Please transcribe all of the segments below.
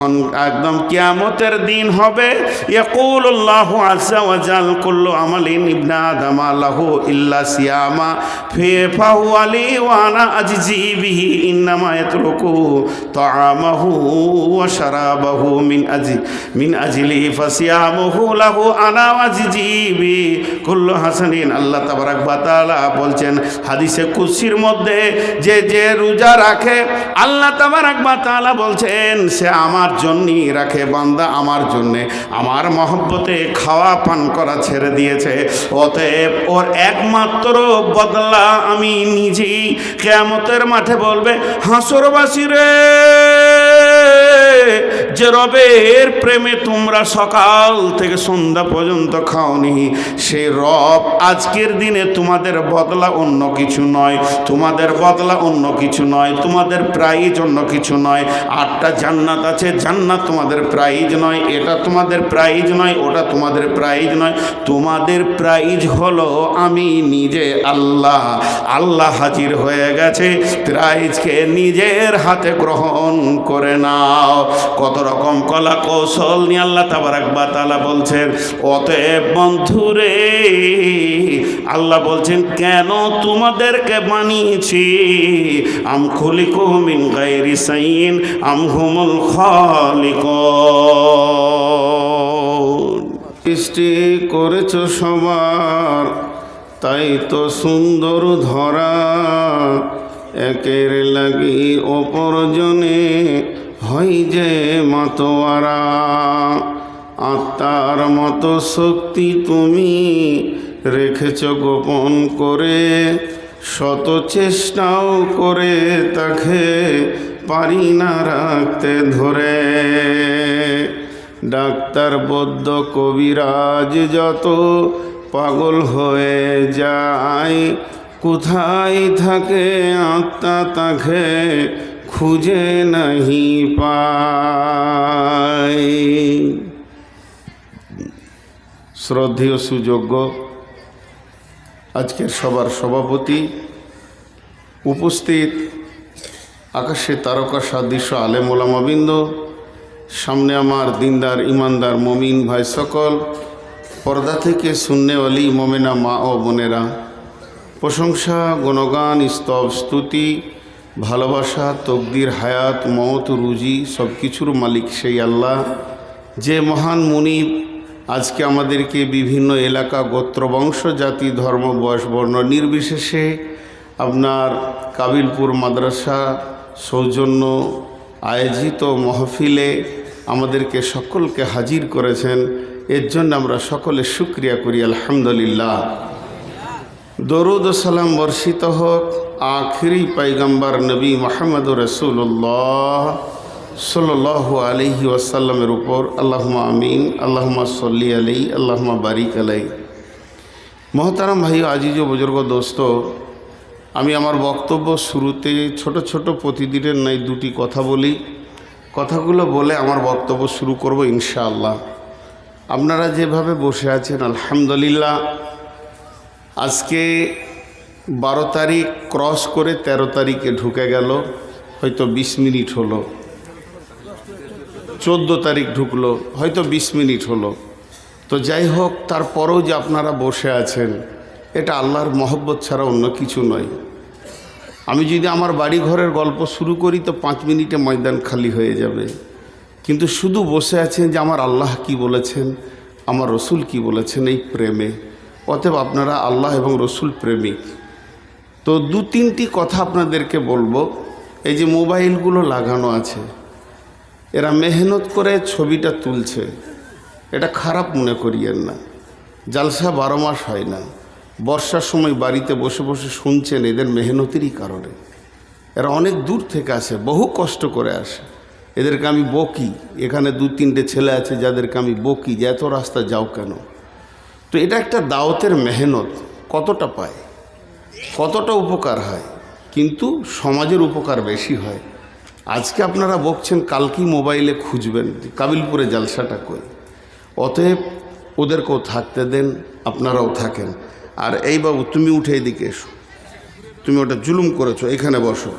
একদম কিয়ামতের দিন হবে। ইয়াকুলুল্লাহু আযজা ওয়া জাল কুল্লু আমালিন ইবনা আদামা লাহু ইল্লা সিয়ামা ফাহুয়া লি ওয়া আনা আজজি বিহি ইন্নামা ইয়াতরুকু তাআমাহু ওয়া শারাবাহু মিন আজলি ফাসিয়ামুহু লাহু আনা আজজি বি কুল্লু হাসানিন। আল্লাহ তাবারাক ওয়া তাআলা বলছেন হাদিসে কুদসির মধ্যে, যে রোজা রাখে আল্লাহ তাবারাক ওয়া তাআলা বলছেন সে আমার জন্যই রাখে। বান্দা আমার জন্যে আমার মহব্বতে খাওয়া পান করা ছেড়ে দিয়েছে, অতএব ওর একমাত্র বদলা আমি নিজেই। কিয়ামতের মাঠে বলবে, হাসরবাসী রে, যে রবের প্রেমে তোমরা সকাল থেকে সন্ধ্যা পর্যন্ত খাওনি, সেই রব আজকের দিনে তোমাদের বদলা অন্য কিছু নয়, তোমাদের বদলা অন্য কিছু নয়, তোমাদের প্রাইজ অন্য কিছু নয়। 8টা জান্নাত আছে, জান্নাত তোমাদের প্রাইজ নয়, এটা তোমাদের প্রাইজ নয়, ওটা তোমাদের প্রাইজ নয়। তোমাদের প্রাইজ হলো আমি নিজে আল্লাহ। আল্লাহ হাজির হয়ে গেছে, প্রাইজকে নিজের হাতে গ্রহণ করে নাও। কত রকম কলা কৌশল নিয়ে আল্লাহ তাবারাক ওয়া তাআলা বলছেন। অতএব বন্ধুরে, আল্লাহ বলছেন কেন তোমাদেরকে বানিয়েছি। আম খুলিকু মিন গায়রি শাইইন আম হুমুল খালিকুন। সৃষ্টি করেছ সবার, তাই তো সুন্দর ধরা। একের লাগি অপরজনে হয় যে মাতোয়ারা। আত্মার মতো শক্তি তুমি রেখেছ গোপন করে, শত চেষ্টাও করে তাকে পারি না রাখতে ধরে। ডাক্তার বৈদ্য কবিরাজ যত পাগল হয়ে যায়, কোথায় থাকে আত্মা তাকে খুঁজে নাহি পায়। শ্রদ্ধেয় সুযোগ্য আজকের সবার সভাপতি, উপস্থিত আকাশে তারকা সাদৃশ্য আলেম ওলামাবৃন্দ, সামনে আমার দিনদার ইমানদার মমিন ভাই সকল, পর্দা থেকে সুন্নেওয়ালি মোমেনা মা ও বোনেরা, প্রশংসা গুণগান স্তব স্তুতি ভালোবাসা তকদির হায়াত মওত রুজি সব কিছুর মালিক সেই আল্লাহ, যে মহান মুনিব আজকে আমাদেরকে বিভিন্ন এলাকা গোত্র বংশ জাতি ধর্ম বয়স বর্ণ নির্বিশেষে আপনার কাবিলপুর মাদ্রাসা সৌজন্য আয়োজিত মহফিলে আমাদেরকে সকলকে হাজির করেছেন। এর জন্য আমরা সকলে শুকরিয়া করি আলহামদুলিল্লাহ। দরুদ ও সালাম বর্ষিত হোক আখিরি পয়গম্বর নবী মুহাম্মদ রাসূলুল্লাহ সাল্লাল্লাহু আলাইহি ওয়াসাল্লামের উপর। আল্লাহুম্মা আমিন, আল্লাহুম্মা সাল্লি আলাইহি, আল্লাহুম্মা বারিক আলাইহি। মোহতারাম ভাই আজিজ ও বুজুর্গ দোস্ত, আমি আমার বক্তব্য শুরুতে ছোট ছোট প্রতিদিনের নাই 2টি কথা বলি। কথাগুলো বলে আমার বক্তব্য শুরু করব ইনশাআল্লাহ। আপনারা যেভাবে বসে আছেন আলহামদুলিল্লাহ, আজকে 12 তারিখ ক্রস করে 13 তারিখে ঢুকে গেল, হয়তো 20 মিনিট হলো। 14 তারিখ ঢুকলো, হয়তো 20 মিনিট হলো। তো যাই হোক, তারপরেও যে আপনারা বসে আছেন, এটা আল্লাহর মহব্বত ছাড়া অন্য কিছু নয়। আমি যদি আমার বাড়ি ঘরের গল্প শুরু করি তো 5 মিনিটে ময়দান খালি হয়ে যাবে। কিন্তু শুধু বসে আছেন যে আমার আল্লাহ কি বলেছেন, আমার রসুল কি বলেছেন, এই প্রেমে। অতএব আপনারা আল্লাহ এবং রসুল প্রেমিক। তো 2-3টি কথা আপনাদেরকে বলবো। এই যে মোবাইলগুলো লাগানো আছে, এরা মেহনত করে ছবিটা তুলছে, এটা খারাপ মনে করিয়েন না। জালসা 12 মাস হয় না। বর্ষার সময় বাড়িতে বসে বসে শুনছেন, এদের মেহনতেরই কারণে। এরা অনেক দূর থেকে আসে, বহু কষ্ট করে আসে। এদেরকে আমি বকি, এখানে 2-3টে ছেলে আছে যাদেরকে আমি বকি যে এত রাস্তা যাও কেন। তো এটা একটা দাওয়াতের মেহনত। কতটা পায়, কতটা উপকার হয়, কিন্তু সমাজের উপকার বেশি হয়। আজকে আপনারা বকছেন, কালকেই মোবাইলে খুঁজবেন কাবিলপুরে জালসাটা কই। অতএব ওদেরকেও থাকতে দেন, আপনারাও থাকেন। আর এই বাবু, তুমি উঠে এদিকে এসো, তুমি ওটা জুলুম করেছো, এখানে বসো,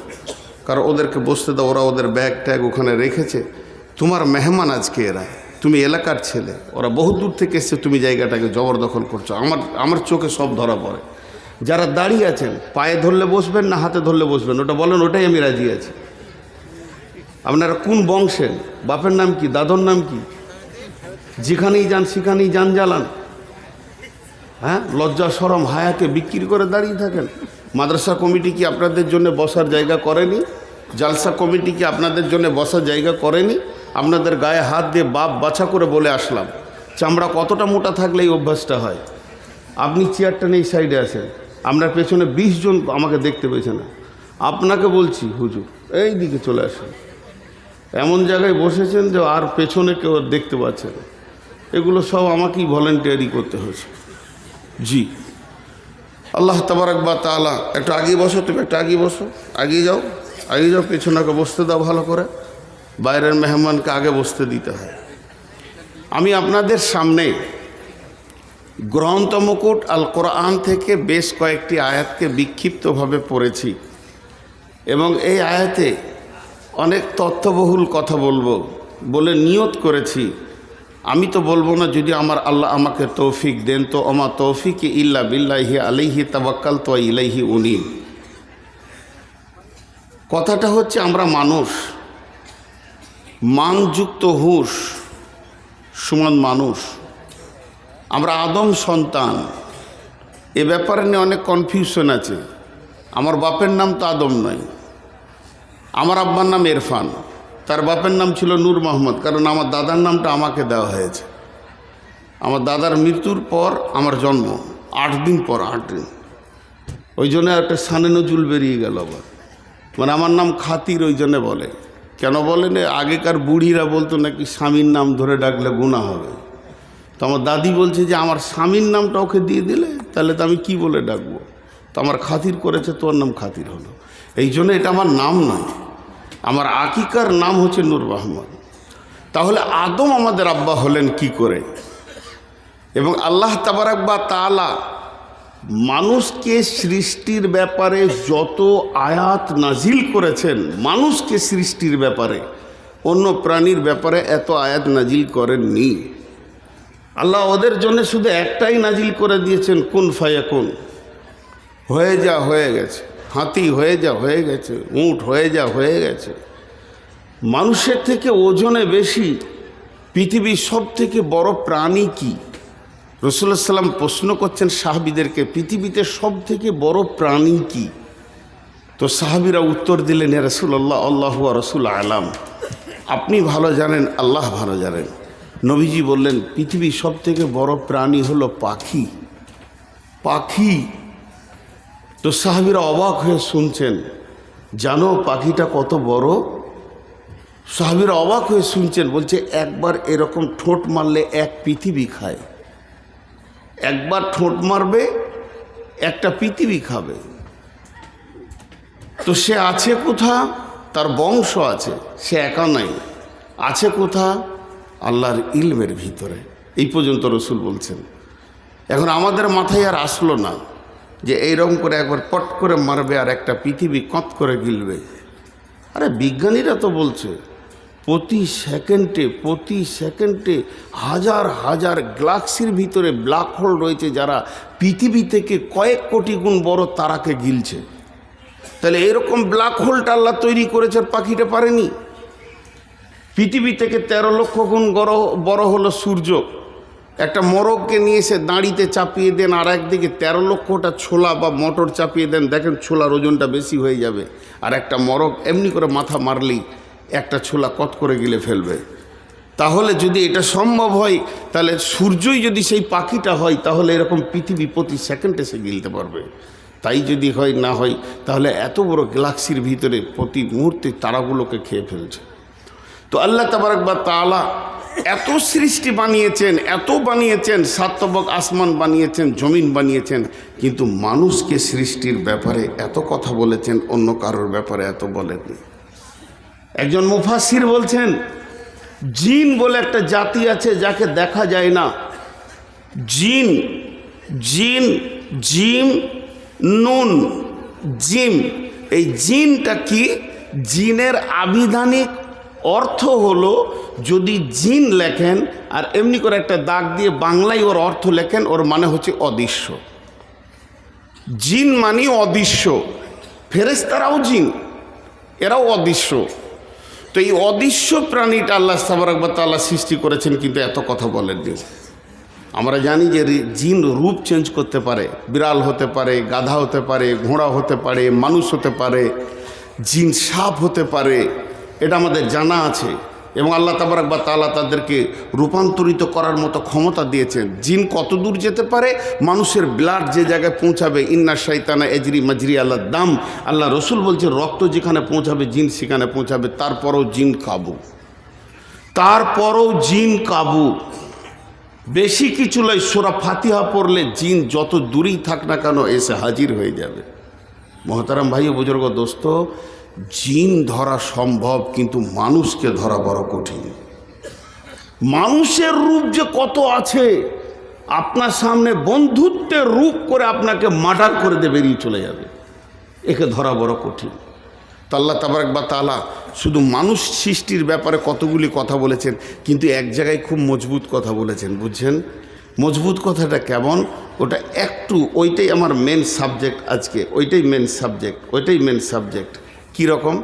কারণ ওদেরকে বসতে দাও। ওরা ওদের ব্যাগ ট্যাগ ওখানে রেখেছে, তোমার মেহমান আজকে এরা, তুমি এলাকার ছেলে, ওরা বহু দূর থেকে এসছে, তুমি জায়গাটাকে জবরদখল করছো। আমার চোখে সব ধরা পড়ে। যারা দাঁড়িয়ে আছেন, পায়ে ধরলে বসবেন না হাতে ধরলে বসবেন, ওটা বলেন, ওটাই আমি রাজি আছি। আপনারা কোন বংশের, বাপের নাম কি, দাদর নাম কি? যেখানেই যান সেখানেই যান জ্বালান। হ্যাঁ, লজ্জা শরম হায়াকে বিক্রি করে দাঁড়িয়ে থাকেন। মাদ্রাসা কমিটি কি আপনাদের জন্য বসার জায়গা করেনি? জালসা কমিটি কি আপনাদের জন্য বসার জায়গা করেনি? আপনাদের গায়ে হাত দিয়ে বাপ বাছা করে বলে আসলাম, চামড়া কতটা মোটা থাকলে এই অভ্যাসটা হয়। আপনি চেয়ারটা নিয়ে এই সাইডে আসেন, আপনার পেছনে 20 জন আমাকে দেখতে পেয়েছে না। আপনাকে বলছি হুজুর এই দিকে চলে আসেন। এমন জায়গায় বসেছেন যে আর পেছনে কেউ দেখতে পাচ্ছে না। এগুলো সব আমাকেই ভলেন্টিয়ারি করতে হয়েছে। জি, আল্লাহ তাবারাক ওয়া তাআলা। একটু আগিয়ে বসো, তুমি একটু আগিয়ে বসো, আগিয়ে যাও, পেছনেকে বসতে দাও ভালো করে। বাইরের মেহমানকে আগে বসতে দিতে হয়। আমি আপনাদের সামনে গ্রন্থ মুকুট আল কোরআন থেকে বেশ কয়েকটি আয়াতকে বিক্ষিপ্তভাবে পড়েছি এবং এই আয়াতে অনেক তথ্যবহুল কথা বলবো বলে নিয়ত করেছি। আমি তো বলবো না, যদি আমার আল্লাহ আমাকে তৌফিক দেন তো। আমা তৌফিক ইল্লা বিল্লাহি আলাইহি তাওয়াক্কালতু ওয়া ইলাইহি উনীব। কথাটা হচ্ছে, আমরা মানুষ, মানযুক্ত হুঁশ সমান মানুষ, আমরা আদম সন্তান। এ ব্যাপারে নিয়ে অনেক কনফিউশন আছে। আমার বাপের নাম তো আদম নয়, আমার আব্বার নাম ইরফান, তার বাপের নাম ছিল নূর মোহাম্মদ, কারণ আমার দাদার নামটা আমাকে দেওয়া হয়েছে। আমার দাদার মৃত্যুর পর আমার জন্ম 8 দিন পর, 8 দিন। ওই জন্য একটা সানে নজুল বেরিয়ে গেল আবার, মানে আমার নাম খাতির। ওই জন্যে বলে, কেন বলেন, আগেকার বুড়িরা বলতো নাকি স্বামীর নাম ধরে ডাকলে গুনাহ হবে। তো আমার দাদি বলছে যে আমার স্বামীর নামটা ওকে দিয়ে দিলে তাহলে তো আমি কি বলে ডাকবো, তো আমার খাতির করেছে, তোর নাম খাতির হলো। এই জন্য এটা আমার নাম নয়, আমার আকিকার নাম হচ্ছে নূর মোহাম্মদ। তাহলে আদম আমাদের আব্বা হলেন কি করে? এবং আল্লাহ তাবারাক ওয়া তাআলা মানুষকে সৃষ্টির ব্যাপারে যত আয়াত নাজিল করেছেন, মানুষকে সৃষ্টির ব্যাপারে, অন্য প্রাণীর ব্যাপারে এত আয়াত নাজিল করেননি। আল্লাহ ওদের জন্য শুধু একটাই নাজিল করে দিয়েছেন, কুন ফায়াকুন, হয়ে যা হয়ে গেছে। হাতি হয়ে যা হয়ে গেছে, উট হয়ে যা হয়ে গেছে। মানুষের থেকে ওজনে বেশি পৃথিবীর সব থেকে বড় প্রাণী কি? রাসূলুল্লাহ সাল্লাম প্রশ্ন করছেন সাহাবীদেরকে, পৃথিবীতে সব থেকে বড় প্রাণী কি? তো সাহাবীরা উত্তর দিলেন, ইয়া রাসূলুল্লাহ আল্লাহু ওয়া রাসূলু আলাম, আপনি ভালো জানেন, আল্লাহ ভালো জানেন। নবীজি বললেন, পৃথিবীর সব থেকে বড় প্রাণী হলো পাখি। পাখি। তো সাহাবীরা অবাক হয়ে শুনছেন, জানো পাখিটা কত বড়? সাহাবীরা অবাক হয়ে শুনছেন, বলছে একবার এরকম ঠোঁট মারলে এক পৃথিবী খায়। একবার ঠোঁট মারবে একটা পৃথিবী খাবে। তো সে আছে কোথা? তার বংশ আছে, সে একা নাই। আছে কোথা? আল্লাহর ইলমের ভিতরে। এই পর্যন্ত রসুল বলছেন। এখন আমাদের মাথায় আর আসলো না যে এইরকম করে একবার পট করে মারবে আর একটা পৃথিবী কত করে গিলবে। আরে বিজ্ঞানীরা তো বলছে প্রতি সেকেন্ডে হাজার হাজার গ্যালাক্সির ভিতরে ব্ল্যাক হোল রয়েছে, যারা পৃথিবী থেকে কয়েক কোটি গুণ বড় তারাকে গিলছে। তাহলে এরকম ব্ল্যাক হোলটা আল্লাহ তৈরি করেছে, পাখিটা পারেনি। পৃথিবী থেকে 13 লক্ষ গুণ বড় হলো সূর্য। একটা মোরগকে নিয়ে এসে দাঁড়িতে চাপিয়ে দেন, আর একদিকে 13 লক্ষটা ছোলা বা মটর চাপিয়ে দেন, দেখেন ছোলার ওজনটা বেশি হয়ে যাবে। আর একটা মোরগ এমনি করে মাথা মারলেই একটা ছোলা কত করে গিলে ফেলবে। তাহলে যদি এটা সম্ভব হয়, তাহলে সূর্যই যদি সেই পাখিটা হয়, তাহলে এরকম পৃথিবী প্রতি সেকেন্ডে সে গিলতে পারবে। তাই যদি হয় না হয়, তাহলে এত বড় গ্যালাক্সির ভিতরে প্রতি মুহূর্তে তারাগুলোকে খেয়ে ফেলছে। তো আল্লাহ তাবারক ওয়া তাআলা এত সৃষ্টি বানিয়েছেন, এত বানিয়েছেন, 7 তবক আসমান বানিয়েছেন, জমিন বানিয়েছেন, কিন্তু মানুষকে সৃষ্টির ব্যাপারে এত কথা বলেছেন, অন্য কারোর ব্যাপারে এত বলেননি। একজন মুফাসসির বলছেন, জিন বলে একটা জাতি আছে যাকে দেখা যায় না। জিন, জিন, জিম, নুন, জিম। এই জিনটা কি? জিনের আবিধানিক অর্থ হলো যদি জিন লেখেন আর এমনি করে একটা দাগ দিয়ে বাংলায় ওর অর্থ লেখেন, ওর মানে হচ্ছে অদৃশ্য। জিন মানে অদৃশ্য, ফেরেশতারাও জিন, এরাও অদৃশ্য। তো এই অদৃশ্য প্রাণীটা আল্লাহ তাবারক ওয়া তাআলা সৃষ্টি করেছেন, কিন্তু এত কথা বলেননি। আমরা জানি যে জিন রূপ চেঞ্জ করতে পারে, বিড়াল হতে পারে, গাধা হতে পারে, ঘোড়া হতে পারে, মানুষ হতে পারে, জিন সাপ হতে পারে, এটা আমাদের জানা আছে। এবং আল্লাহ তাবারক ওয়া তাআলা তাদেরকে রূপান্তরিত করার মতো ক্ষমতা দিয়েছেন। জিন কত দূর যেতে পারে, মানুষের ব্লাড যে জায়গায় পৌঁছাবে, ইন্না শাইতানা এজরি মাজরি আল্লাহ দাম, আল্লাহ রসুল বলছে রক্ত যেখানে পৌঁছাবে জিন সেখানে পৌঁছাবে। তারপরও জিন কাবু, তারপরও জিন কাবু। বেশি কিছু নয়, সূরা ফাতিহা পড়লে জিন যত দূরেই থাক না কেন এসে হাজির হয়ে যাবে। মহতারাম ভাই ও বুজুর্গ দোস্ত, জিন ধরা সম্ভব, কিন্তু মানুষকে ধরা বড় কঠিন। মানুষের রূপ যে কত আছে, আপনার সামনে বন্ধুত্বের রূপ করে আপনাকে মার্ডার করে দিয়ে বেরিয়ে চলে যাবে, একে ধরা বড় কঠিন। তো আল্লাহ তাবারক ওয়া তাআলা শুধু মানুষ সৃষ্টির ব্যাপারে কতগুলি কথা বলেছেন, কিন্তু এক জায়গায় খুব মজবুত কথা বলেছেন। বুঝছেন মজবুত কথাটা কেমন? ওটা একটু, ওইটাই আমার মেন সাবজেক্ট আজকে, ওইটাই মেন সাবজেক্ট। কীরকম?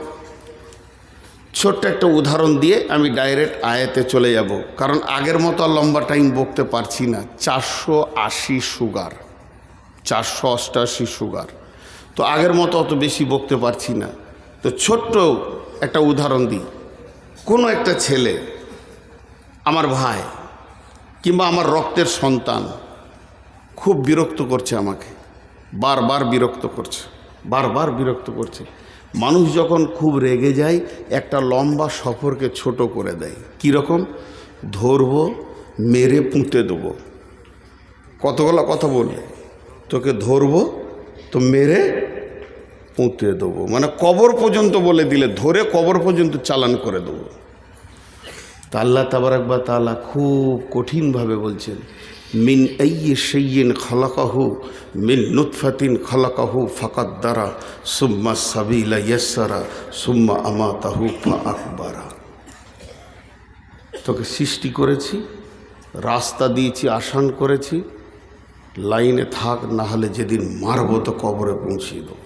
ছোট্ট একটা উদাহরণ দিয়ে আমি ডাইরেক্ট আয়াতে চলে যাব, কারণ আগের মতো আর লম্বা টাইম বকতে পারছি না। 480 সুগার, 488 সুগার, তো আগের মতো অত বেশি বকতে পারছি না। তো ছোট্ট একটা উদাহরণ দিই। কোনো একটা ছেলে, আমার ভাই কিংবা আমার রক্তের সন্তান, খুব বিরক্ত করছে আমাকে, বারবার বিরক্ত করছে। মানুষ যখন খুব রেগে যায়, একটা লম্বা সফরকে ছোট করে দেয়। কীরকম? ধরবো, মেরে পুঁতে দেবো। কতগুলো কথা বললে, তোকে ধরবো তো মেরে পুঁতে দেবো, মানে কবর পর্যন্ত বলে দিলে, ধরে কবর পর্যন্ত চালান করে দেবো। তা আল্লাহ তাবারক ওয়া তাআলা খুব কঠিনভাবে বলছেন, মিন আইয়ি শাইইন খালাকাহু মিন নুতফাতিন খালাকাহু ফাকাদ্দারা সুম্মা সাবিলা ইয়াসসারা সুম্মা আমাতাহু ফাআকবারা। তোকে সৃষ্টি করেছি, রাস্তা দিয়েছি, আসান করেছি, লাইনে থাক, না হলে যেদিন মারব তো কবরে পৌঁছিয়ে দেবো।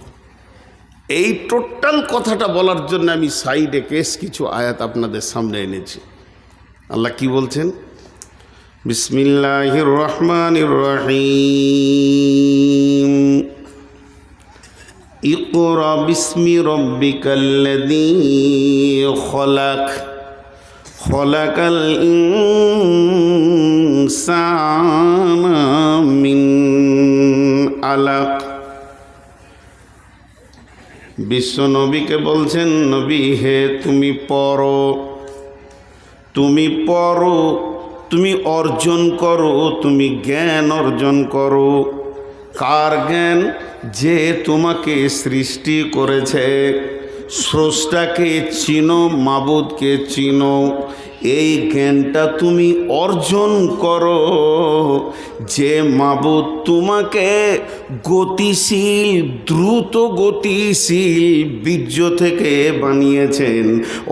এই টোটাল কথাটা বলার জন্য আমি সাইডে কিছু আয়াত আপনাদের সামনে এনেছি। আল্লাহ কি বলছেন? বিসমিল্লাহির রহমানির রহিম। ইকরা বিসমি রাব্বিকাল্লাযী খলাক, খলাকাল ইনসানা মিন আলাক। বিশ্ব নবীকে বলছেন, নবী হে তুমি পড়ো, তুমি পড়ো, তুমি অর্জন করো, তুমি জ্ঞান অর্জন করো। কার জ্ঞান? যে তোমাকে সৃষ্টি করেছে। স্রষ্টাকে চিনো, মাবুদকে চিনো, এই জ্ঞানটা তুমি অর্জন করো। যে মাবুদ তোমাকে গতিশীল, দ্রুত গতিশীল বীর্য থেকে বানিয়েছেন,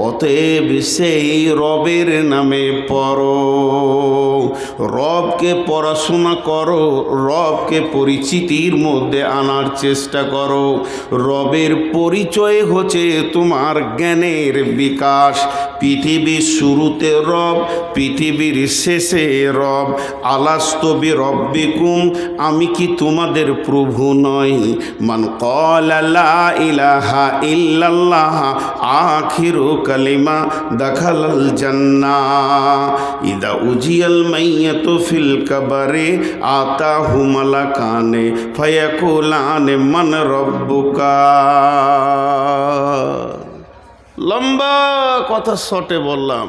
অতএব সেই রবের নামে পড়ো, রবকে পড়াশোনা করো, রবকে পরিচিতির মধ্যে আনার চেষ্টা করো। রবের পরিচয় হচ্ছে তোমার জ্ঞানের বিকাশ। পৃথিবীর শুরুতে রব, পৃথিবীর শেষে রব। আলাস্তু বিরব্বিকুম, আমি কি তোমাদের প্রভু নই? মান ক্বালা লা ইলাহা ইল্লাল্লাহ আখিরু কালিমা দাখালাল জান্নাহ। ইদা উজিয়াল মাইয়াতু ফিল কবরে আতাহু মালাকানে ফায়াকুলানে মান রব্বুকা। লম্বা কথা শর্টে বললাম,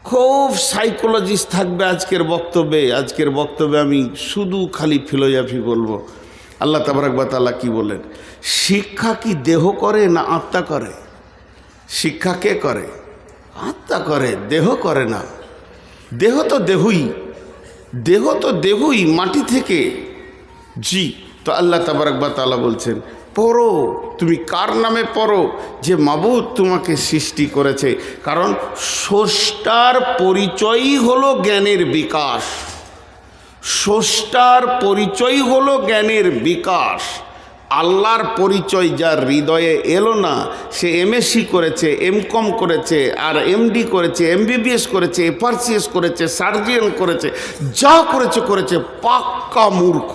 খুব সাইকোলজিস্ট থাকবে আজকের বক্তব্যে আমি শুধু খালি ফিলোসফি বলবো। আল্লাহ তাবারক ওয়া তাআলা কি বলেন? শিক্ষা কি দেহ করে না আত্মা করে? শিক্ষা কে করে? আত্মা করে, দেহ করে না। দেহ তো দেহই মাটি থেকে। জি, তো আল্লাহ তাবারক ওয়া তাআলা বলছেন পড়ো, তুমি কার নামে পড়ো? যে মাবুদ তোমাকে সৃষ্টি করেছে। কারণ স্রষ্টার পরিচয়ই হলো জ্ঞানের বিকাশ, স্রষ্টার পরিচয় হলো জ্ঞানের বিকাশ। আল্লাহর পরিচয় যার হৃদয়ে এলো না, সে এমএসসি করেছে, এমকম করেছে, আর এমডি করেছে, এমবিবিএস করেছে, এফআরসিএস করেছে, সার্জিয়ান করেছে, যা করেছে পাক্কা মূর্খ,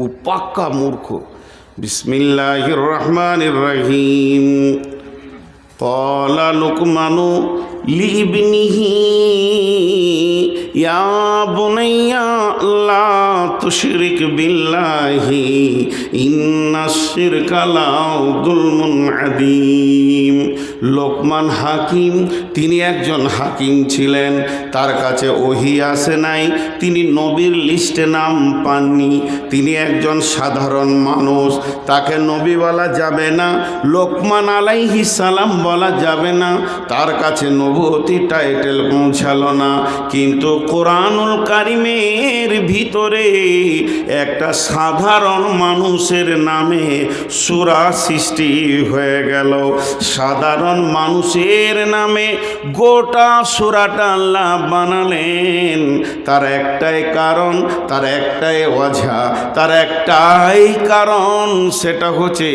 ও পাক্কা মূর্খ। বিসমিল্লাহির রহমানির রহিম। ক্বালা লুকমানু লিইবনিহি ইয়া বুনাইয়া লা তুশরিক বিল্লাহি ইন্নাশ শিরকা লাযুলমুন আযীম। লোকমান হাকিম, তিনি একজন হাকিম ছিলেন। তার কাছে ওহী আসে নাই, তিনি নবীর লিস্টে নাম পাননি, তিনি একজন সাধারণ মানুষ, তাকে নবী বলা যাবে না, লোকমান আলাইহিস সালাম বলা যাবে না, তার কাছে নবুয়তি টাইটেল পৌঁছালো না। কিন্তু কোরআনুল কারিমের ভিতরে একটা সাধারণ মানুষের নামে সূরা সৃষ্টি হয়ে গেল। সাধারণ মানুষের নামে গোটা সূরাটা আল্লাহ বানালেন। তার একটাই কারণ, তার একটাই ওয়াজা, তার একটাই কারণ, সেটা হচ্ছে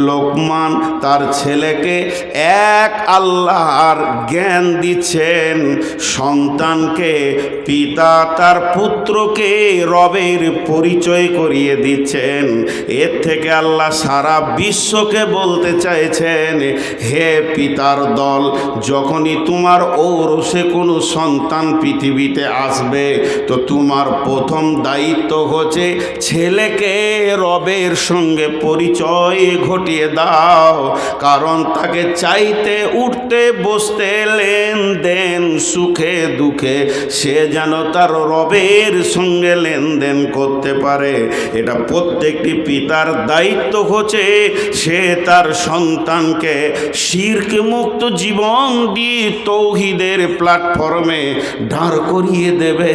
লোকমান তার ছেলেকে এক আল্লাহর জ্ঞান দিচ্ছেন। সন্তানকে পিতা তার পুত্রকে রবের পরিচয় করিয়ে দিচ্ছেন। এর থেকে আল্লাহ সারা বিশ্বকে বলতে চাইছেন, হে পিতার দল, যখনই তোমার ঔরসে কোনো সন্তান পৃথিবীতে আসবে, তো তোমার প্রথম দায়িত্ব হচ্ছে ছেলেকে রবের সঙ্গে পরিচয় ঘটিয়ে দাও। কারণ তাকে চাইতে উঠতে বসতে লেনদেন সুখে দুঃখে সে যেন তার রবের সঙ্গে লেনদেন করতে পারে। এটা প্রত্যেকটি পিতার দায়িত্ব হচ্ছে সে তার সন্তানকে শিরক মুক্ত জীবন দিয়ে তৌহিদের প্ল্যাটফর্মে দাঁড় করিয়ে দেবে।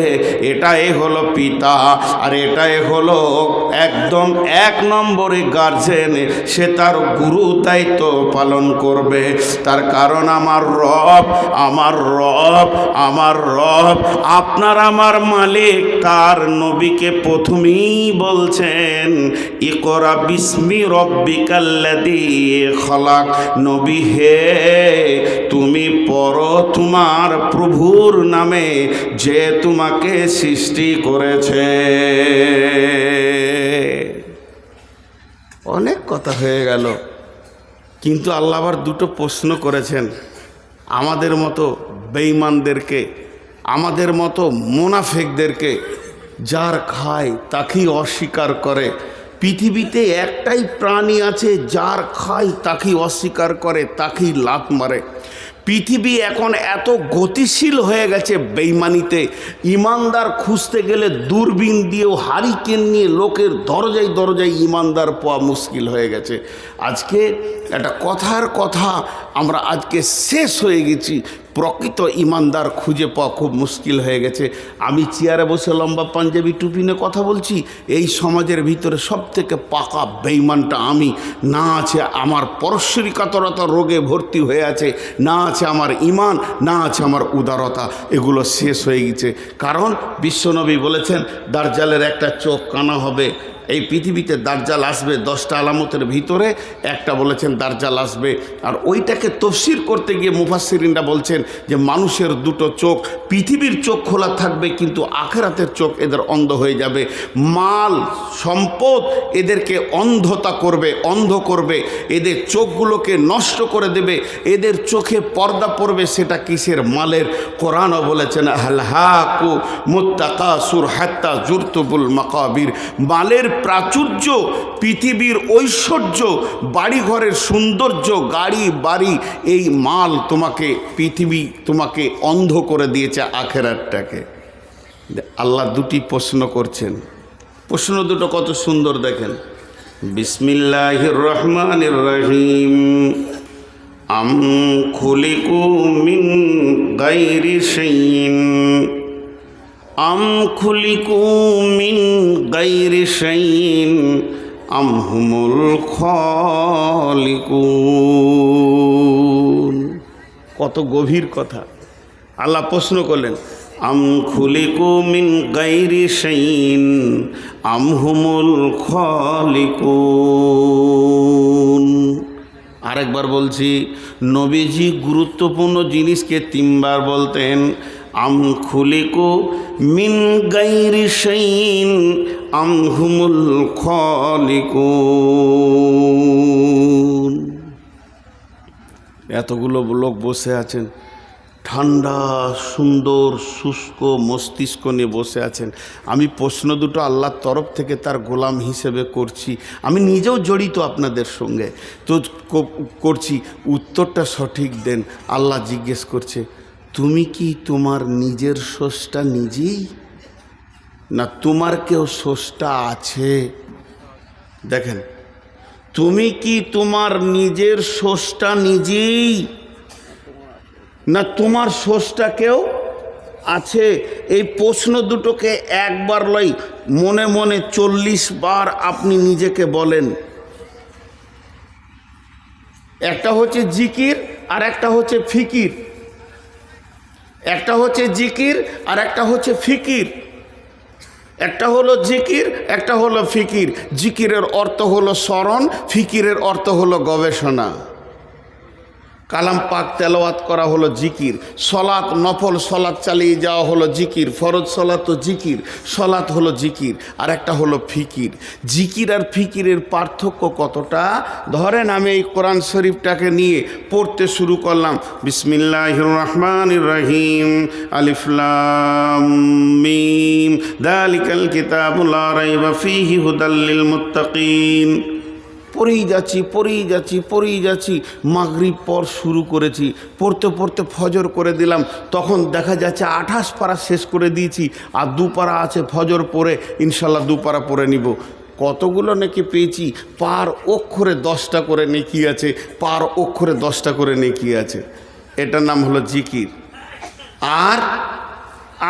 এটাই হলো পিতা, আর এটাই হলো একদম এক নম্বরে গার্জেন। সে তার গুরু দায়িত্ব পালন করবে। তার কারণ আমার রব, আমার রব, আমার রব, আপনার আমার মালিক তার নবীকে প্রথমেই বলছেন, ইকরা বিসমি রব্বিকাল্লাযী খলাক। নবী হে, তুমি পড়ো তোমার প্রভুর নামে যে তোমাকে সৃষ্টি করেছে। অনেক কথা হয়ে গেল, কিন্তু আল্লাহ আবার দুটো প্রশ্ন করেছেন আমাদের মতো বেঈমানদেরকে, আমাদের মতো মুনাফিকদেরকে। যার খায় তাকেই অস্বীকার করে। পৃথিবীতে একটাই প্রাণী আছে যার খায় তাকেই অস্বীকার করে, তাকেই লাত মারে। পৃথিবী এখন এত গতিশীল হয়ে গেছে বেঈমানিতে, ইমানদার খুঁজতে গেলে দূরবীন দিয়েও হারিকেন নিয়ে লোকের দরজায় দরজায় ইমানদার পাওয়া মুশকিল হয়ে গেছে। আজকে একটা কথার কথা, আমরা আজকে শেষ হয়ে গেছি, প্রকৃত ইমানদার খুঁজে পাওয়া খুব মুশকিল হয়ে গেছে। আমি চেয়ারে বসে লম্বা পাঞ্জাবি টুপি নিয়ে কথা বলছি, এই সমাজের ভিতরে সব থেকে পাকা বেঈমানটা আমি। না আছে আমার পরশ্বরিকাতরতা রোগে ভর্তি হয়ে আছে, না আছে আমার ইমান, না আছে আমার উদারতা, এগুলো শেষ হয়ে গেছে। কারণ বিশ্বনবী বলেছেন দাজ্জালের একটা চোখ কানা হবে। এই পৃথিবীতে দাজ্জাল আসবে 10টা আলামতের ভিতরে একটা বলেছেন দাজ্জাল আসবে। আর ওইটাকে তফসির করতে গিয়ে মুফাসসিরিনরা বলছেন যে মানুষের দুটো চোখ, পৃথিবীর চোখ খোলা থাকবে কিন্তু আখিরাতের চোখ এদের অন্ধ হয়ে যাবে। মাল সম্পদ এদেরকে অন্ধতা করবে, অন্ধ করবে, এদের চোখগুলোকে নষ্ট করে দেবে, এদের চোখে পর্দা পড়বে। সেটা কিসের? মালের। কোরআনও বলেছেন আলহাকু মুত্তাকাসুর হাত্তা জুরতুবুল মাকাবির। মালের প্রাচুর্য, পৃথিবীর ঐশ্বর্য, বাড়িঘরের সৌন্দর্য, গাড়ি বাড়ি, এই মাল তোমাকে, পৃথিবী তোমাকে অন্ধ করে দিয়েছে আখিরাতটাকে। আল্লাহ দুটি প্রশ্ন করছেন, প্রশ্ন দুটো কত সুন্দর দেখেন। বিসমিল্লাহির রহমানির রহিম। আম খুলিকু মিন গায়রি শাইইন আম খুলিকু মিন গায়রি শাইইন আম হুমুল খালিকুন। কত গভীর কথা। আল্লাহ প্রশ্ন করলেন, আম খুলিকু মিন গায়রি শাইইন আম হুমুল খালিকুন। আরেকবার বলছি, নবীজি গুরুত্বপূর্ণ জিনিসকে তিনবার বলতেন। আম খুলিকু মিন গায়রি শাইইন আম হুমুল খালিকুন। এতগুলো লোক বসে আছেন, ঠান্ডা সুন্দর শুষ্ক মস্তিষ্ক নিয়ে বসে আছেন। আমি প্রশ্ন দুটো আল্লাহর তরফ থেকে তার গোলাম হিসেবে করছি, আমি নিজেও জড়িত আপনাদের সঙ্গে, তো করছি, উত্তরটা সঠিক দেন। আল্লাহ জিজ্ঞেস করছে, তুমি কি তোমার নিজের স্রষ্টা নিজেই, না তোমার কেউ স্রষ্টা আছে? দেখেন, তুমি কি তোমার নিজের স্রষ্টা নিজেই, না তোমার স্রষ্টা কেউ আছে? এই প্রশ্ন দুটোকে একবার লই, মনে মনে 40 বার আপনি নিজেকে বলেন। একটা হচ্ছে জিকির আর একটা হচ্ছে ফিকির, একটা হচ্ছে জিকির আর একটা হচ্ছে ফিকির। একটা হলো জিকির, একটা হলো ফিকির। জিকিরের অর্থ হলো স্মরণ, ফিকিরের অর্থ হলো গবেষণা। কালাম পাক তেলাওয়াত করা হলো জিকির, সলাত নফল সলাত চালিয়ে যাওয়া হলো জিকির, ফরজ সলাত তো জিকির, সলাত হলো জিকির। আর একটা হলো ফিকির। জিকির আর ফিকিরের পার্থক্য কতটা? ধরেন আমি এই কোরআন শরীফটাকে নিয়ে পড়তে শুরু করলাম, বিসমিল্লাহির রহমানির রহিম, আলিফ লাম মিম, যালিকাল কিতাবু লা রাইবা ফীহি হুদাল লিল মুত্তাকিন। পড়েই যাচ্ছি। মাগরিব পর শুরু করেছি, পড়তে পড়তে ফজর করে দিলাম। তখন দেখা যাচ্ছে 28 পারা শেষ করে দিয়েছি, আর 2 পারা আছে ফজর পরে, ইনশাল্লাহ 2 পারা পড়ে নিব। কতগুলো নেকি পেয়েছি? পার অক্ষরে 10টা করে নেকি আছে, পার অক্ষরে 10টা করে নেকি আছে। এটার নাম হলো জিকির। আর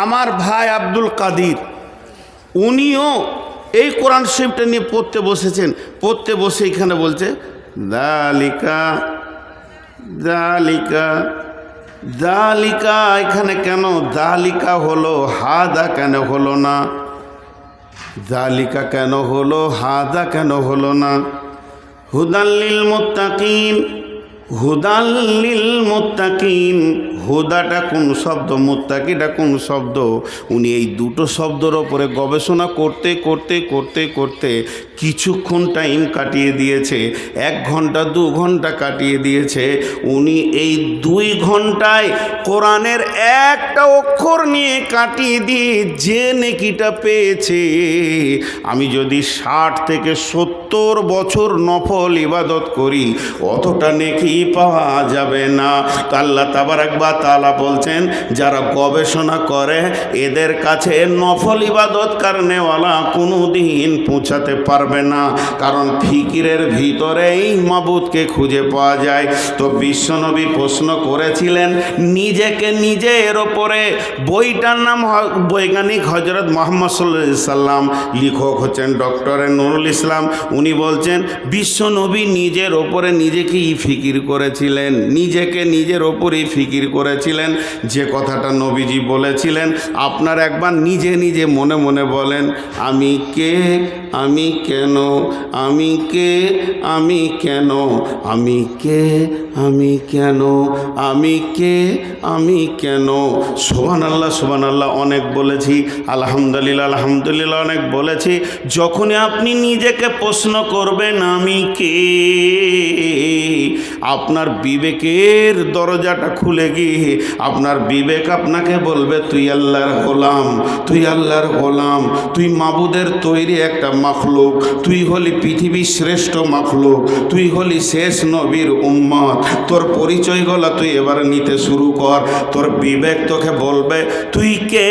আমার ভাই আব্দুল কাদির, উনিও এই কোরআন শরীফটা নিয়ে পড়তে বসেছেন। পড়তে বসে এখানে বলছে যালিকা যালিকা যালিকা। এখানে কেন যালিকা হলো, হাদা কেন হলো না? যালিকা কেন হলো, হাদা কেন হলো না? হুদাল্লিল মুত্তাকিন, হুদাল্লিল মুত্তাকিন। হুদাটা কোন শব্দ, মুত্তাকিটা কোন শব্দ? উনি এই দুটো শব্দের ওপরে গবেষণা করতে করতে করতে করতে কিছুক্ষণ টাইম কাটিয়ে দিয়েছে। 1 ঘন্টা 2 ঘন্টা কাটিয়ে দিয়েছে। উনি এই 2 ঘন্টায় কোরআনের একটা অক্ষর নিয়ে কাটিয়ে দিয়ে যে নেকিটা পেয়েছে, আমি যদি 60 থেকে 70 বছর নফল ইবাদত করি অতটা নেকি পাওয়া যাবে না। তো আল্লাহ তাবারাক ওয়া তাআলা বলছেন, যারা গবেষণা করে এদের কাছে নফল ইবাদত করনেওয়ালা কোনো দিন পৌঁছাতে পারবে না, কারণ ফিকিরের ভিতরেই মাবুদকে খুঁজে পাওয়া যায়। তো বিশ্বনবী প্রশ্ন করেছিলেন নিজেকে নিজের ওপরে। বইটার নাম বৈজ্ঞানিক হজরত মোহাম্মদ সাল্লাল্লাহু আলাইহি সাল্লাম, লেখক হচ্ছেন ডক্টর নুরুল ইসলাম। উনি বলছেন বিশ্বনবী নিজের ওপরে নিজেকেই ফিকির করেছিলেন, নিজেকে নিজের ওপরেই ফিকির করেছিলেন। যে কথাটা নবীজি বলেছিলেন, আপনার একবার নিজে নিজে মনে মনে বলেন, আমি কে, আমি কেন, আমি কে, আমি কেন, আমি কে, আমি কেন, আমি কে, আমি কেন। সুবহানাল্লাহ সুবহানাল্লাহ অনেক বলেছি, আলহামদুলিল্লাহ আলহামদুলিল্লাহ অনেক বলেছি। যখনই আপনি নিজেকে প্রশ্ন করবেন আমি কে, আপনার বিবেকের দরজাটা খুলে গিয়ে আপনার বিবেক আপনাকে বলবে তুই আল্লাহর গোলাম, তুই আল্লাহর গোলাম, তুই মাবুদের তৈরি একটা মাখলুক, তুই হলি পৃথিবীর শ্রেষ্ঠ মাখলুক, তুই হলি শেষ নবীর উম্মত। তোর পরিচয়গুলো তুই এবার নিতে শুরু কর। তোর বিবেক তোকে বলবে তুই কে,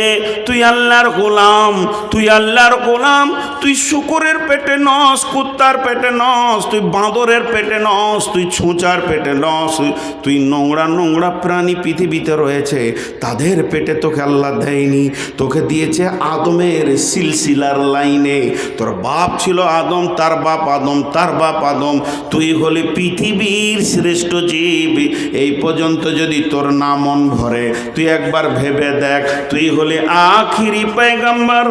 তুই আল্লাহর গোলাম, তুই আল্লাহর গোলাম। তুই শুকরের পেটে নস, কুত্তার পেটে নস, তুই বাঁদরের পেটে নস, তুই ছুঁচার পেটে পেটে নস, তুই নোংরা নোংরা প্রাণী পৃথিবীতে রয়েছে তাদের পেটে তোকে আল্লাহ দেয়নি, তোকে দিয়েছে আদমের সিলসিলার লাইনে। তোর বাপ ছিল আদম, তার বাপ আদম, তার বাপ আদম, তুই হলি পৃথিবীর শ্রেষ্ঠ জীব। এই পর্যন্ত যদি তোর না মন ভরে তুই একবার ভেবে দেখ, তুই হলি আখিরি পয়গম্বর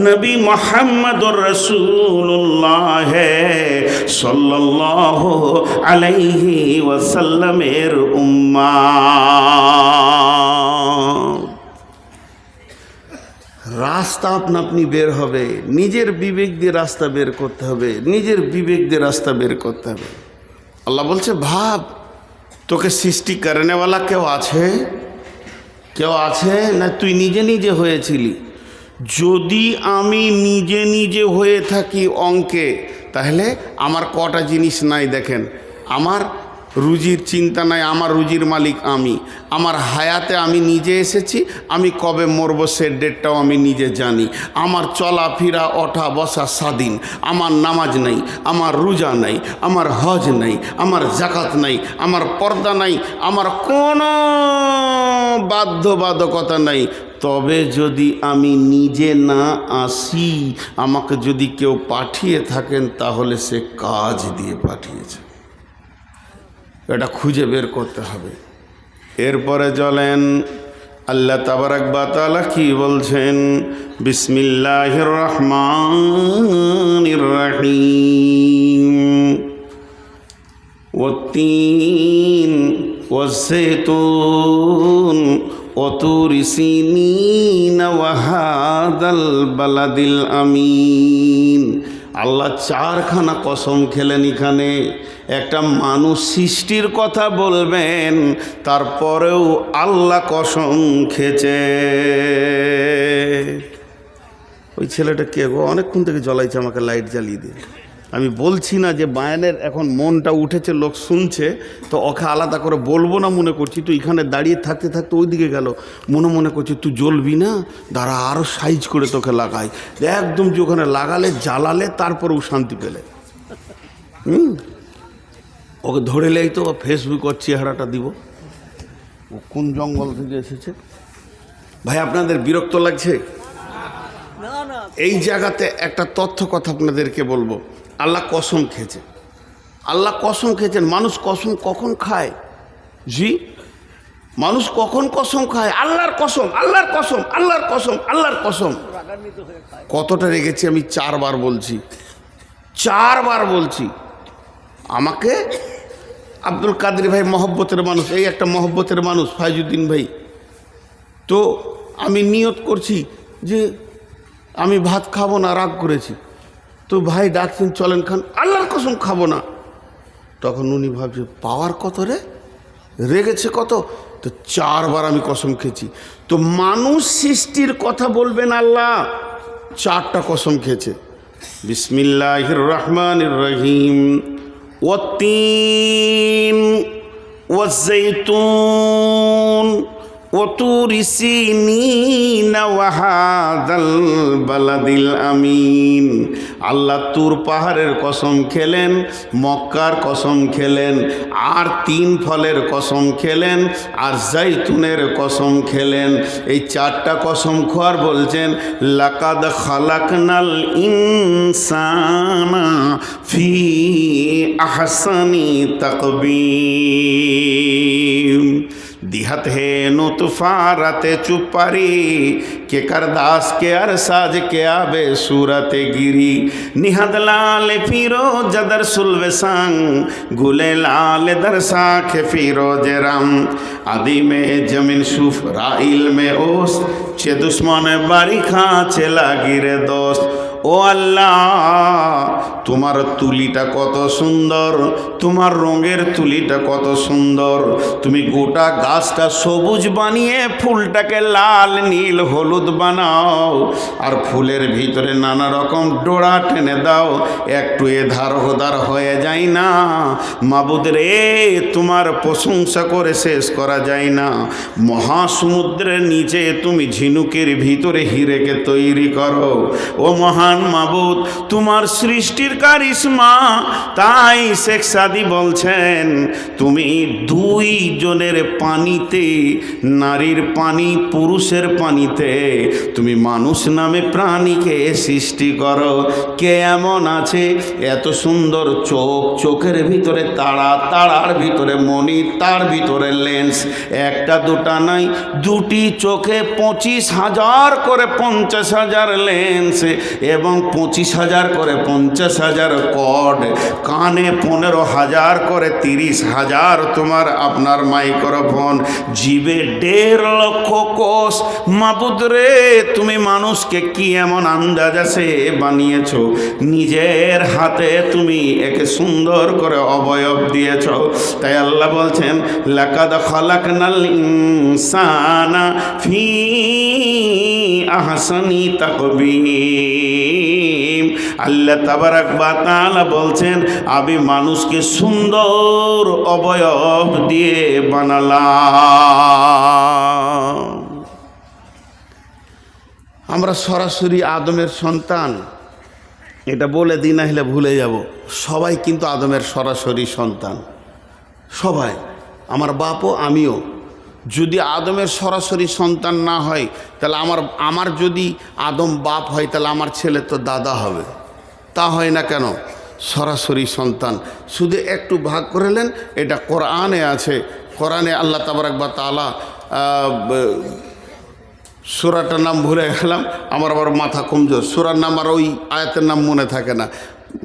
নবী মুহাম্মদুর রাসূলুল্লাহ সাল্লাল্লাহু আলাইহি ওয়াসাল্লামের উম্মাহ। রাস্তা আপনা আপনি বের হবে, নিজের বিবেক দিয়ে রাস্তা বের করতে হবে, নিজের বিবেক দিয়ে রাস্তা বের করতে হবে। আল্লাহ বলছে ভাব, তোকে সৃষ্টি করেনেওয়ালা কেউ আছে? কেউ আছে না তুই নিজে নিজে হয়েছিলি? যদি আমি নিজে নিজে হয়ে থাকি অঙ্কে, তাহলে আমার কটা জিনিস নাই দেখেন। আমার রুজির চিন্তা নাই, আমার রুজির মালিক আমি। আমার হায়াতে আমি নিজে এসেছি, আমি কবে মরবো সে ডেটটাও আমি নিজে জানি। আমার চলাফেরা ওঠা বসা স্বাধীন। আমার নামাজ নাই, আমার রোজা নাই, আমার হজ নাই, আমার জাকাত নাই, আমার পর্দা নাই, আমার কোনো বাধ্যবাধকতা নাই। তবে যদি আমি নিজে না আসি, আমাকে যদি কেউ পাঠিয়ে থাকেন তাহলে সে কাজ দিয়ে পাঠিয়েছে, এটা খুঁজে বের করতে হবে। এরপরে চলেন আল্লাহ তাবারাক ওয়া তাআলা কি বলছেন, বিসমিল্লাহির রহমানির রহিম, ওয়াত-তিন ওয়াজ-যাইতুন ওয়া তুরি সিনিন ওয়া হাদাল বালাদিল আমিন। আল্লাহ চারখানা কসম খেলেন এখানে। একটা মানুষ সৃষ্টির কথা বলবেন, তারপরেও আল্লাহ কসম খেয়েছে। ওই ছেলেটা কে গো, অনেকক্ষণ থেকে জ্বলাইছে আমাকে, লাইট জ্বালিয়ে দিয়ে। আমি বলছি না যে বায়ানের এখন মনটা উঠেছে, লোক শুনছে, তো ওকে আলাদা করে বলবো না মনে করছি। তো এখানে দাঁড়িয়ে থাকতে থাকতে ওই দিকে গেল, মনে করছি তুই জ্বলবি না, দাঁড়া আরও সাইজ করে তোকে লাগাই। একদম যে ওখানে লাগালে জ্বালালে তারপরেও শান্তি পেলে। ওকে ধরে লেই তো ফেসবুক ওর চেহারাটা দিব। ও কোন জঙ্গল থেকে এসেছে ভাই? আপনাদের বিরক্ত লাগছে? এই জায়গাতে একটা তথ্য কথা আপনাদেরকে বলবো। আল্লাহ কসম খেয়েছে, আল্লাহ কসম খেয়েছেন। মানুষ কসম কখন খায়? জি, মানুষ কখন কসম খায়? আল্লাহর কসম, আল্লাহর কসম, আল্লাহর কসম, আল্লাহর কসম। কতটা রেগেছি আমি? 4 বার বলছি, 4 বার বলছি। আমাকে আব্দুল কাদের ভাই মহব্বতের মানুষ, এই একটা মহব্বতের মানুষ ফাইজুদ্দিন ভাই। তো আমি নিয়ত করছি যে আমি ভাত খাবো না, রাগ করেছি। তো ভাই ডাকছেন চলেন খান, আল্লাহর কসম খাবো না। তখন উনি ভাবছে পাওয়ার কত রে, রেগেছে কত। তো 4 বার আমি কসম খেয়েছি। তো মানুষ সৃষ্টির কথা বলবেন আল্লাহ 4টা কসম খেয়েছে। বিসমিল্লাহির রহমানির রহিম, ওয়াত-তিন ওয়াজ-যাইতুন ওয়া তুরি সিনিন ওয়া হাদাল বালাদিল আমিন। আল্লাহ তুর পাহাড়ের কসম খেলেন, মক্কার কসম খেলেন, আর 3 ফলের কসম খেলেন, আর জাইতুনের কসম খেলেন। এই 4টা কসম খোয়ার বলছেন লাকাদ খালাকনাল ইনসানা ফি আহসানি তাকবীম। दिहत है नुतफा राते चुपारी के करदास के अरसाज के आबे सूरत गिरी निहद लाल फिरो जदर सुलवे संग गुले लाल दरसा के फिरो जरम आदि में जमीन सुफ राइल में ओस चे दुश्मन बारी खा चला गिरे दोस्त। ও আল্লাহ, তোমার তুলিটা কত সুন্দর, তোমার রঙের তুলিটা কত সুন্দর। তুমি গোটা গাছটা সবুজ বানিয়ে ফুলটাকে লাল নীল হলুদ বানাও, আর ফুলের ভিতরে নানা রকম ডোরা টেনে দাও, একটু এধার ওধার হয়ে যায় না। মাবুদ রে, তোমার প্রশংসা করে শেষ করা যায় না। মহাসমুদ্রের নিচে তুমি ঝিনুকের ভিতরে হিরেকে তৈরি করো। ও মহা মহান মাবুদ, তোমার সৃষ্টির কারিশমা। তাই শেখ সাদি বলছেন, তুমি দুই জনের পানিতে, নারীর পানি পুরুষের পানিতে তুমি মানুষ নামে প্রাণীকে সৃষ্টি করো। কে এমন আছে এত সুন্দর চোখ, চোখের ভিতরে তারা, তারার ভিতরে মণি, তার ভিতরে লেন্স, একটা দুটা নাই, দুটি চোখে 25,000 করে 50,000 লেন্স এবং 25,000 করে 50,000 কর্ড, কানে 15,000 করে 30,000 তোমার আপনার মাইক্রোফোন, জিভে 1.5 লক্ষ কোষ। মাবুদ রে, তুমি মানুষকে কি এমন আন্দাজ আছে বানিয়েছ, নিজের হাতে তুমি একে সুন্দর করে অবয়ব দিয়েছ। তাই আল্লাহ বলছেন, লাকাদ খালাকনাল ইনসানা ফি আহসানি তাকবীম। আল্লাহ তাবারাক ওয়া তাআলা বলছেন, আমি মানুষকে সুন্দর অবয়ব দিয়ে বানালাম। আমরা সরাসরি আদমের সন্তান, এটা বলে দিই না হলে ভুলে যাব। সবাই কিন্তু আদমের সরাসরি সন্তান, সবাই, আমার বাপও আমিও। যদি আদমের সরাসরি সন্তান না হয়, তাহলে আমার যদি আদম বাপ হয়, তাহলে আমার ছেলে তো দাদা হবে। তা হয় না কেন? সরাসরি সন্তান। শুধু একটু ভাগ করলেন, এটা কোরআনে আছে। কোরআনে আল্লাহ তাবারাক ওয়া তাআলা, সূরাটার নাম ভুলে গেলাম, আমার আবার মাথা কমজোর, সূরার নাম আর ওই আয়াতের নাম মনে থাকে না,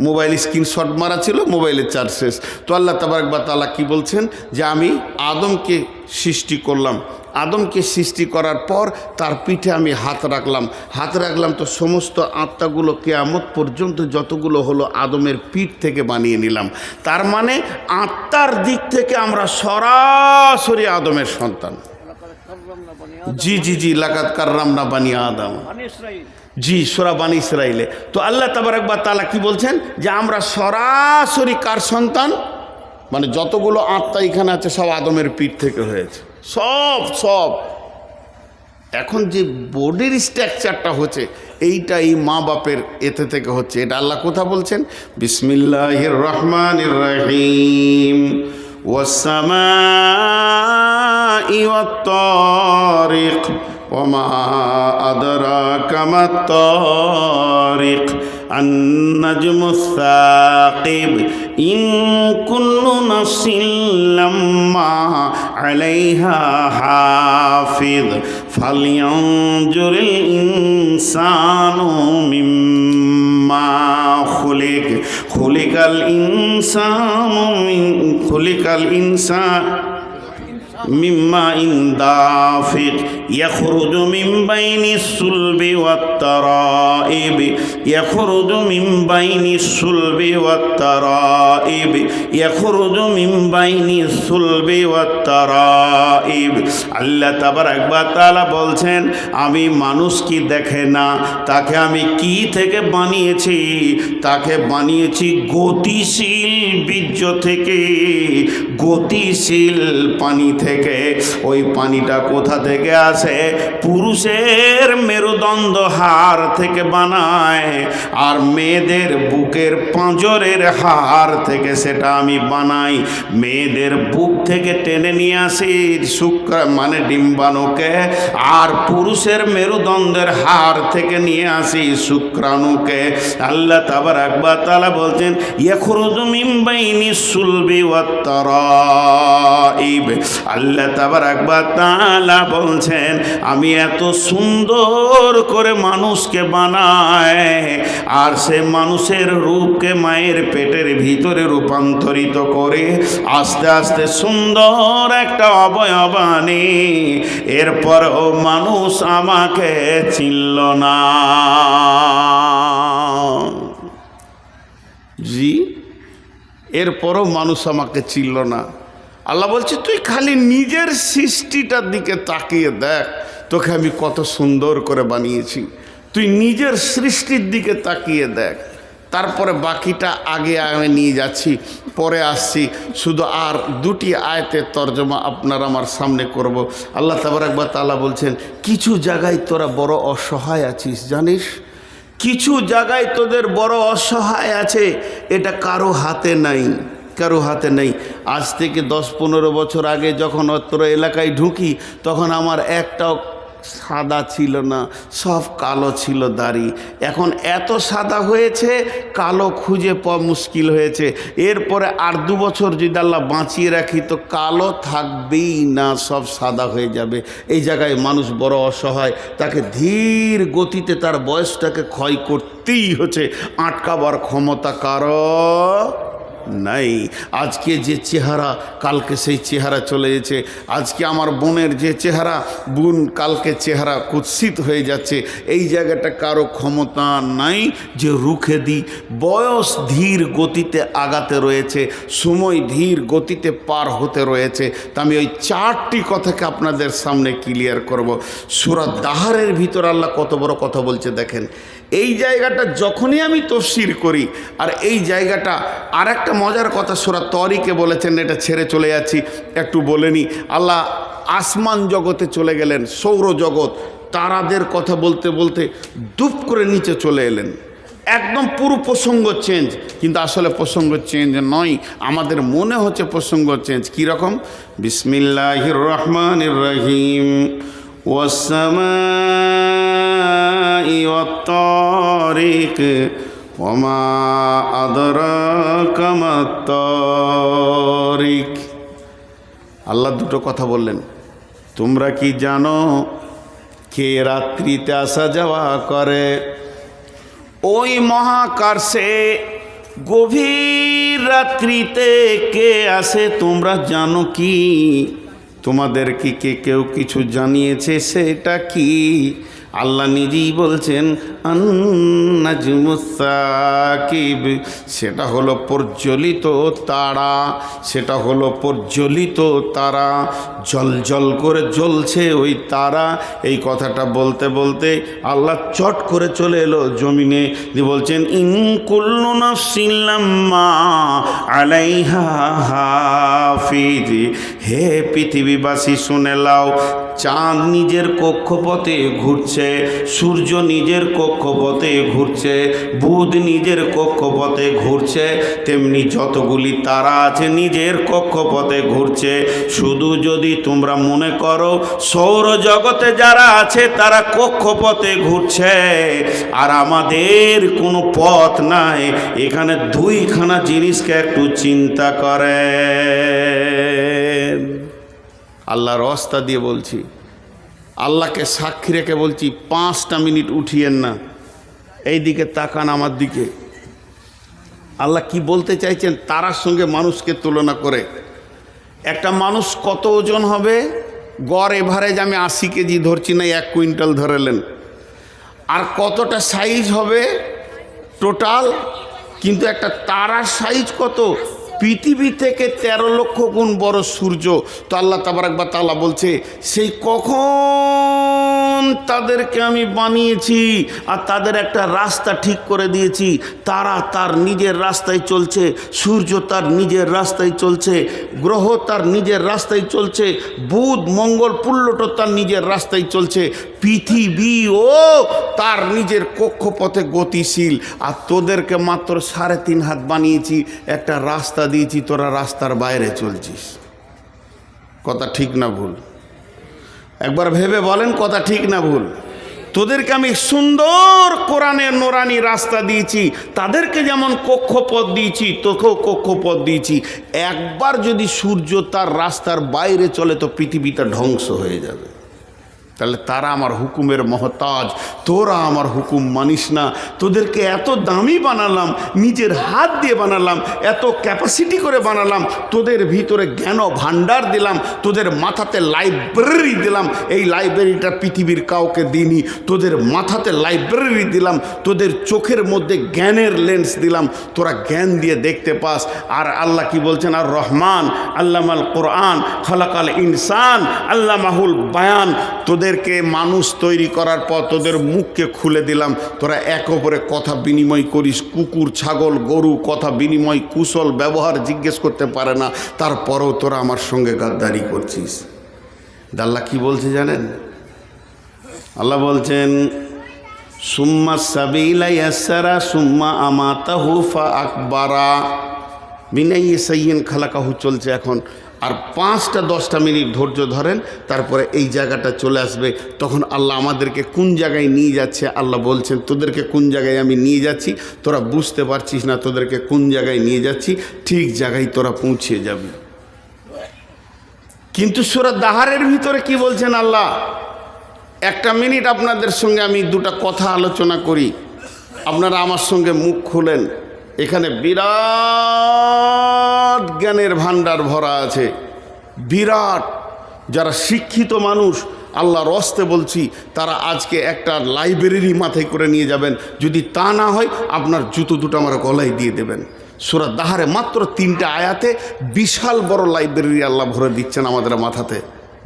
মোবাইল স্ক্রিনশট মারা ছিল, মোবাইলের চার্জ শেষ। তো আল্লাহ তাবারাক ওয়া তাআলা কি বলছেন, যে আমি আদমকে সৃষ্টি করলাম, আদমকে সৃষ্টি করার পর তার পিঠে আমি হাত রাখলাম, তো সমস্ত আত্মাগুলো কিয়ামত পর্যন্ত যতগুলো হলো আদমের পিঠ থেকে বানিয়ে নিলাম। তার মানে আত্মার দিক থেকে আমরা সরাসরি আদমের সন্তান। জি জি জি, লাকাদ কাররামনা বানি আদম, জি, সূরা বানি ইসরাইলে। তো আল্লাহ তাবারাক ওয়া তাআলা কি বলছেন, যে আমরা সরাসরি কার সন্তান, মানে যতগুলো আত্মা এখানে আছে সব আদমের পিঠ থেকে হয়েছে, সব। এখন যে বডির স্ট্রাকচারটা হচ্ছে, এইটা এই মা বাপের এতে থেকে হচ্ছে। এটা আল্লাহ কথা বলছেন, বিসমিল্লাহির রহমানির রহিম, ওয়াস-সামাই ওয়াত-তারিক ওয়ামা আদরাকা মাত-তারিক আন-নাজমুস সাকিব ইন কুল্লু নাফসিন লাম্মা আলাইহা হাফিজ ফালইয়ানজুরিল ইনসানু মিম্মা খুলিকাল ইনসান মিম্মা ইন দাফিক ইয়াখরুজু মিন বাইনিস সুলবি ওয়াত তারাইব ইয়াখরুজু মিন বাইনিস সুলবি ওয়াত তারাইব ইয়াখরুজু মিন বাইনিস সুলবি ওয়াত তারাইব। আল্লাহ তাবারাক ওয়া তাআলা বলছেন, আমি মানুষ কি দেখে না, তাকে আমি কি থেকে বানিয়েছি, তাকে বানিয়েছি গতিশীল বীর্য থেকে, গতিশীল পানি থেকে। ওই পানিটা কোথা থেকে আসে? পুরুষের মেরুদণ্ড হাড় থেকে বানায়, আর মেয়েদের বুকের পাঁজরের হাড় থেকে সেটা আমি বানাই। মেয়েদের বুক থেকে টেনে নিয়ে আসি শুক্র মানে ডিম্বাণুকে, আর পুরুষের মেরুদণ্ডের হাড় থেকে নিয়ে আসি শুক্রাণুকে। আল্লাহ তাবারাক ওয়া তাআলা বলছেন, ইয়াখরুজু মিন বাইনিস সুলবি ওয়াত তারাইব। আল্লাহ তাবারাক ওয়া তাআলা বলছেন, আমি এত সুন্দর করে মানুষকে বানাই, আর সে মানুষের রূপকে মায়ের পেটের ভিতরে রূপান্তরিত করে আস্তে আস্তে সুন্দর একটা অবয়ব আনে। এরপরও মানুষ আমাকে চিনল না। জি, এরপরও মানুষ আমাকে চিনল না। আল্লাহ বলছে, তুই খালি নিজের সৃষ্টিটার দিকে তাকিয়ে দেখ, তোকে আমি কত সুন্দর করে বানিয়েছি। তুই নিজের সৃষ্টির দিকে তাকিয়ে দেখ, তারপরে বাকিটা আগে আমি নিয়ে যাচ্ছি, পরে আসছি। শুধু আর দুটি আয়াতের তর্জমা আপনার আমার সামনে করব। আল্লাহ তাবারাক ওয়া তাআলা বলছেন, কিছু জায়গায় তোরা বড় অসহায় আছিস জানিস, কিছু জায়গায় তোদের বড় অসহায় আছে, এটা কারো হাতে নাই, কারো হাতে নেই। আজ থেকে 10-15 বছর আগে যখন অত্র এলাকায় ঢুকি তখন আমার একটাও সাদা ছিল না, সব কালো ছিল দাড়ি। এখন এত সাদা হয়েছে, কালো খুঁজে পাওয়া মুশকিল হয়েছে। এরপরে আর 2 বছর যদি আল্লাহ বাঁচিয়ে রাখি তো কালো থাকবেই না, সব সাদা হয়ে যাবে। এই জায়গায় মানুষ বড় অসহায়, তাকে ধীর গতিতে তার বয়সটাকে ক্ষয় করতেই হচ্ছে, আটকাবার ক্ষমতা কারো নাই। আজকে যে চেহারা কালকে সেই চেহারা চলে গেছে। আজকে আমার বোনের যে চেহারা, বোন কালকে চেহারা কুৎসিত হয়ে যাচ্ছে। এই জায়গাটা কারো ক্ষমতা নাই যে রুখে দিই। বয়স ধীর গতিতে আগাতে রয়েছে, সময় ধীর গতিতে পার হতে রয়েছে। তা আমি ওই 4টি কথাকে আপনাদের সামনে ক্লিয়ার করব। সূরা দাহরের ভিতর আল্লাহ কত বড় কথা বলছে দেখেন। এই জায়গাটা যখনই আমি তফসির করি, আর এই জায়গাটা আর একটা মজার কথা সূরা তরিকে বলেছেন, এটা ছেড়ে চলে যাচ্ছি, একটু বলে নি। আল্লাহ আসমান জগতে চলে গেলেন, সৌরজগৎ, তারাদের কথা বলতে বলতে দুপ করে নিচে চলে এলেন। একদম পুরো প্রসঙ্গ চেঞ্জ, কিন্তু আসলে প্রসঙ্গ চেঞ্জ নয়, আমাদের মনে হচ্ছে প্রসঙ্গ চেঞ্জ। কীরকম? বিসমিল্লাহির রহমানির রহিম। ওয়াস-সামাই ওয়াত-তারিক ওমা আদরাকা মাত-তারিক। আল্লাহ দুটো কথা বললেন। তোমরা কি জানো কে রাত্রিতে আসা যাওয়া করে? ওই মহাকাশে গভীর রাত্রিতে কে আসে তোমরা জানো কি? তোমাদের কি কেউ কিছু জানিয়েছে? সেটা কি? আল্লাহ নিজেই বলছেন আন-নাজমুস সাকিব, সেটা হলো প্রজ্বলিত তারা, সেটা হলো প্রজ্বলিত তারা, জল করে জ্বলছে ওই তারা। এই কথাটা বলতে বলতে আল্লাহ চট করে চলে এলো জমিনে, দিয়ে বলছেন ইন কুল্লু নাফসিন লাম্মা আলাইহা হাফিজ। হে পৃথিবীবাসী শুনে লাও, চাঁদ নিজের কক্ষপথে ঘুরছে, সূর্য নিজের কক্ষপথে ঘুরছে, বুধ নিজের কক্ষপথে ঘুরছে, তেমনি যতগুলি তারা আছে নিজের কক্ষপথে ঘুরছে। শুধু যদি তোমরা মনে করো সৌরজগতে যারা আছে তারা কক্ষপথে ঘুরছে আর আমাদের কোনো পথ নাই, এখানে 2খানা জিনিসকে একটু চিন্তা করেন। আল্লাহর রাস্তা দিয়ে বলছি, আল্লাহকে সাক্ষী রেখে বলছি, 5টা মিনিট উঠিয়েন না, এই দিকে তাকান আমার দিকে। আল্লাহ কি বলতে চাইছেন তারার সঙ্গে মানুষকে তুলনা করে? একটা মানুষ কত ওজন হবে? গড় এভারেজ আমি 80 কেজি ধরছি না, 1 কুইন্টাল ধরেলেন। আর কতটা সাইজ হবে টোটাল? কিন্তু একটা তারার সাইজ কত? পৃথিবী থেকে 13 লক্ষ গুণ বড় সূর্য। তো আল্লাহ তাবারাক ওয়া তাআলা বলছে সেই কখন তাদেরকে আমি বানিয়েছি আর তাদের একটা রাস্তা ঠিক করে দিয়েছি। তারা তার নিজের রাস্তায় চলছে, সূর্য তার নিজের রাস্তায় চলছে, গ্রহ তার নিজের রাস্তায় চলছে, বুধ মঙ্গল প্লুটো তার নিজের রাস্তায় চলছে, পৃথিবীও তার নিজের কক্ষপথে গতিশীল। আর তোদেরকে মাত্র 3.5 হাত বানিয়েছি, একটা রাস্তা দিয়েছি, তোরা রাস্তার বাইরে চলছিস। কথা ঠিক না ভুল? একবার ভেবে বলেন কথা ঠিক না ভুল? তোদেরকে আমি সুন্দর কোরআনের নোরানি রাস্তা দিয়েছি, তাদেরকে যেমন কক্ষপথ দিয়েছি তোকেও কক্ষপথ দিয়েছি। একবার যদি সূর্য তার রাস্তার বাইরে চলে তো পৃথিবীটা ধ্বংস হয়ে যাবে। তাহলে তারা আমার হুকুমের মহতাজ, তোরা আমার হুকুম মানিস না। তোদেরকে এত দামি বানালাম, নিজের হাত দিয়ে বানালাম, এত ক্যাপাসিটি করে বানালাম, তোদের ভিতরে জ্ঞান ভাণ্ডার দিলাম, তোদের মাথাতে লাইব্রেরি দিলাম, এই লাইব্রেরিটা পৃথিবীর কাউকে দিইনি। তোদের মাথাতে লাইব্রেরি দিলাম, তোদের চোখের মধ্যে জ্ঞানের লেন্স দিলাম, তোরা জ্ঞান দিয়ে দেখতে পাস। আর আল্লাহ কি বলছেন? আর রহমান আল্লামাল কোরআন খালাকাল ইনসান আল্লামাহুল বায়ান। তোদেরকে মানুষ তৈরি করার পর তোদের মুখকে খুলে দিলাম, তোরা একে অপরে কথা বিনিময় করিস, কুকুর ছাগল গরু কথা বিনিময় কুশল ব্যবহার জিজ্ঞেস করতে পারে না, তারপরেও তোরা আমার সঙ্গে গাদ্দারি করছিস। আল্লাহ কি বলছে জানেন? আল্লাহ বলছেন সুম্মা সাবিলা ইয়াসসারা সুম্মা আমাতাহু ফাআকবারা মিন আইয়ি শাইইন খালাকাহু চলছে এখন। আর 5-10 মিনিট ধৈর্য ধরেন, তারপরে এই জায়গাটা চলে আসবে। তখন আল্লাহ আমাদেরকে কোন জায়গায় নিয়ে যাচ্ছে, আল্লাহ বলছেন তোদেরকে কোন জায়গায় আমি নিয়ে যাচ্ছি, তোরা বুঝতে পারছিস না তোদেরকে কোন জায়গায় নিয়ে যাচ্ছি, ঠিক জায়গায় তোরা পৌঁছে যাবি। কিন্তু সূরা দাহারের ভিতরে কি বলছেন আল্লাহ? 1 মিনিট আপনাদের সঙ্গে আমি 2টা কথা আলোচনা করি, আপনারা আমার সঙ্গে মুখ খুলেন। এখানে বিরাট জ্ঞানের ভাণ্ডার ভরা আছে, বিরাট। যারা শিক্ষিত মানুষ, আল্লাহর হস্তে বলছি, তারা আজকে একটা লাইব্রেরি মাথায় করে নিয়ে যাবেন। যদি তা না হয় আপনার জুতো দুটো আমার গলায় দিয়ে দেবেন। সূরা দাহারে মাত্র 3টা আয়াতে বিশাল বড় লাইব্রেরি আল্লাহ ভরে দিচ্ছেন আমাদের মাথাতে।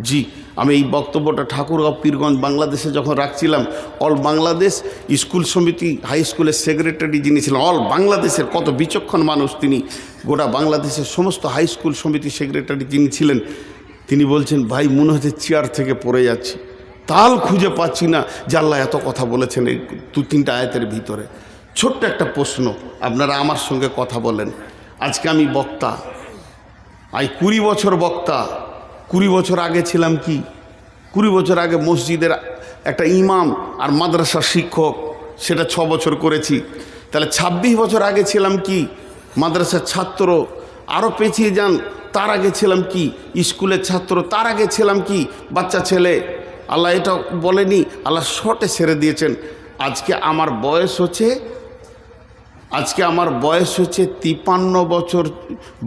জি, আমি এই বক্তব্যটা ঠাকুরগাঁও পীরগঞ্জ বাংলাদেশে যখন রাখছিলাম, অল বাংলাদেশ স্কুল সমিতি হাই স্কুলের সেক্রেটারি যিনি ছিলেন, অল বাংলাদেশের কত বিচক্ষণ মানুষ তিনি, গোটা বাংলাদেশের সমস্ত হাই স্কুল সমিতি সেক্রেটারি যিনি ছিলেন, তিনি বলছেন ভাই মনে হচ্ছে চেয়ার থেকে পড়ে যাচ্ছি, তাল খুঁজে পাচ্ছি না যে আল্লাহ এত কথা বলেছেন এই 2-3টা আয়াতের ভিতরে। ছোট্ট একটা প্রশ্ন, আপনারা আমার সঙ্গে কথা বলেন। আজকে আমি বক্তা, 20 বছর বক্তা। 20 বছর আগে ছিলাম কি? 20 বছর আগে মসজিদের একটা ইমাম আর মাদ্রাসার শিক্ষক, সেটা 6 বছর করেছি। তাহলে 26 বছর আগে ছিলাম কি? মাদ্রাসার ছাত্র। আরও পেছিয়ে যান, তার আগে ছিলাম কি? স্কুলের ছাত্র। তার আগে ছিলাম কি? বাচ্চা ছেলে। আল্লাহ এটা বলেনি, আল্লাহ শর্টে ছেড়ে দিয়েছেন। আজকে আমার বয়স হচ্ছে 53 বছর,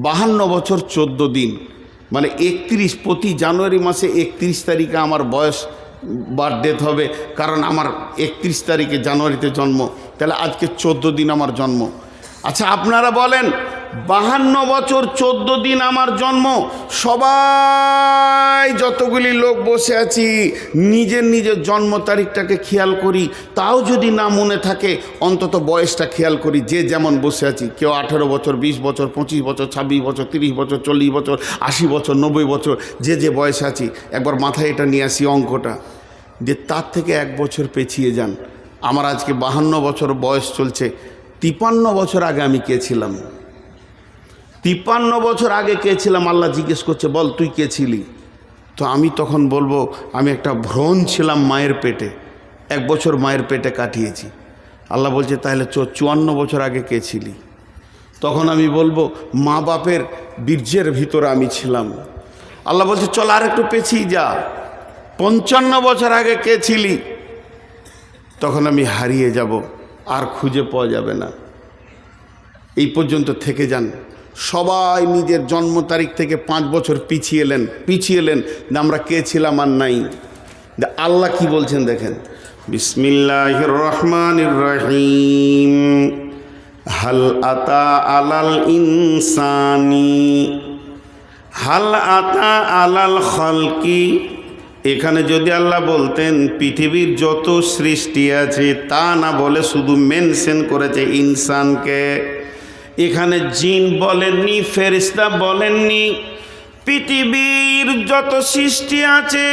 52 বছর 14 দিন, মানে 31 প্রতি জানুয়ারি মাসে 31 তারিখে আমার বয়স বার্থডেথ হবে, কারণ আমার 31 তারিখে জানুয়ারিতে জন্ম। তাহলে আজকে 14 দিন আমার জন্ম। আচ্ছা আপনারা বলেন, 52 বছর 14 দিন আমার জন্ম, সবাই যতগুলি লোক বসে আছি নিজের নিজের জন্ম তারিখটাকে খেয়াল করি, তাও যদি না মনে থাকে অন্তত বয়সটা খেয়াল করি। যে যেমন বসে আছি, কেউ 18 বছর, 20 বছর, 25 বছর, 26 বছর, 30 বছর, 40 বছর, 80 বছর, 90 বছর, যে যে বয়সে আছি একবার মাথায় এটা নিয়ে আসি অঙ্কটা, যে তার থেকে 1 বছর পেছিয়ে যান। আমার আজকে 52 বছর বয়স চলছে। 53 বছর আগে আমি কে ছিলাম? 53 বছর আগে কে ছিলাম? আল্লাহ জিজ্ঞেস করছে, বল তুই কে ছিলি? তো আমি তখন বলবো আমি একটা ভ্রণ ছিলাম মায়ের পেটে, 1 বছর মায়ের পেটে কাটিয়েছি। আল্লাহ বলছে তাহলে 54 বছর আগে কে ছিলি? তখন আমি বলবো মা বাপের বীর্যের ভিতরে আমি ছিলাম। আল্লাহ বলছে চল আর একটু পেছিয়ে যা, 55 বছর আগে কে ছিলি? তখন আমি হারিয়ে যাব, আর খুঁজে পাওয়া যাবে না। এই পর্যন্ত থেকে যান। সবাই নিজের জন্ম তারিখ থেকে 5 বছর পিছিয়ে এলেন আমরা কে ছিলাম আর নাই। আল্লাহ কি বলছেন দেখেন, বিসমিল্লাহির রহমানির রহিম, হাল আতা আলাল ইনসানি, হাল আতা আলাল খালকি। এখানে যদি আল্লাহ বলতেন পৃথিবীর যত সৃষ্টি আছে, তা না বলে শুধু মেনশন করেছে ইনসানকে। এখানে জিন বলেননি, ফেরেশতা বলেননি। পৃথিবীর যত সৃষ্টি আছে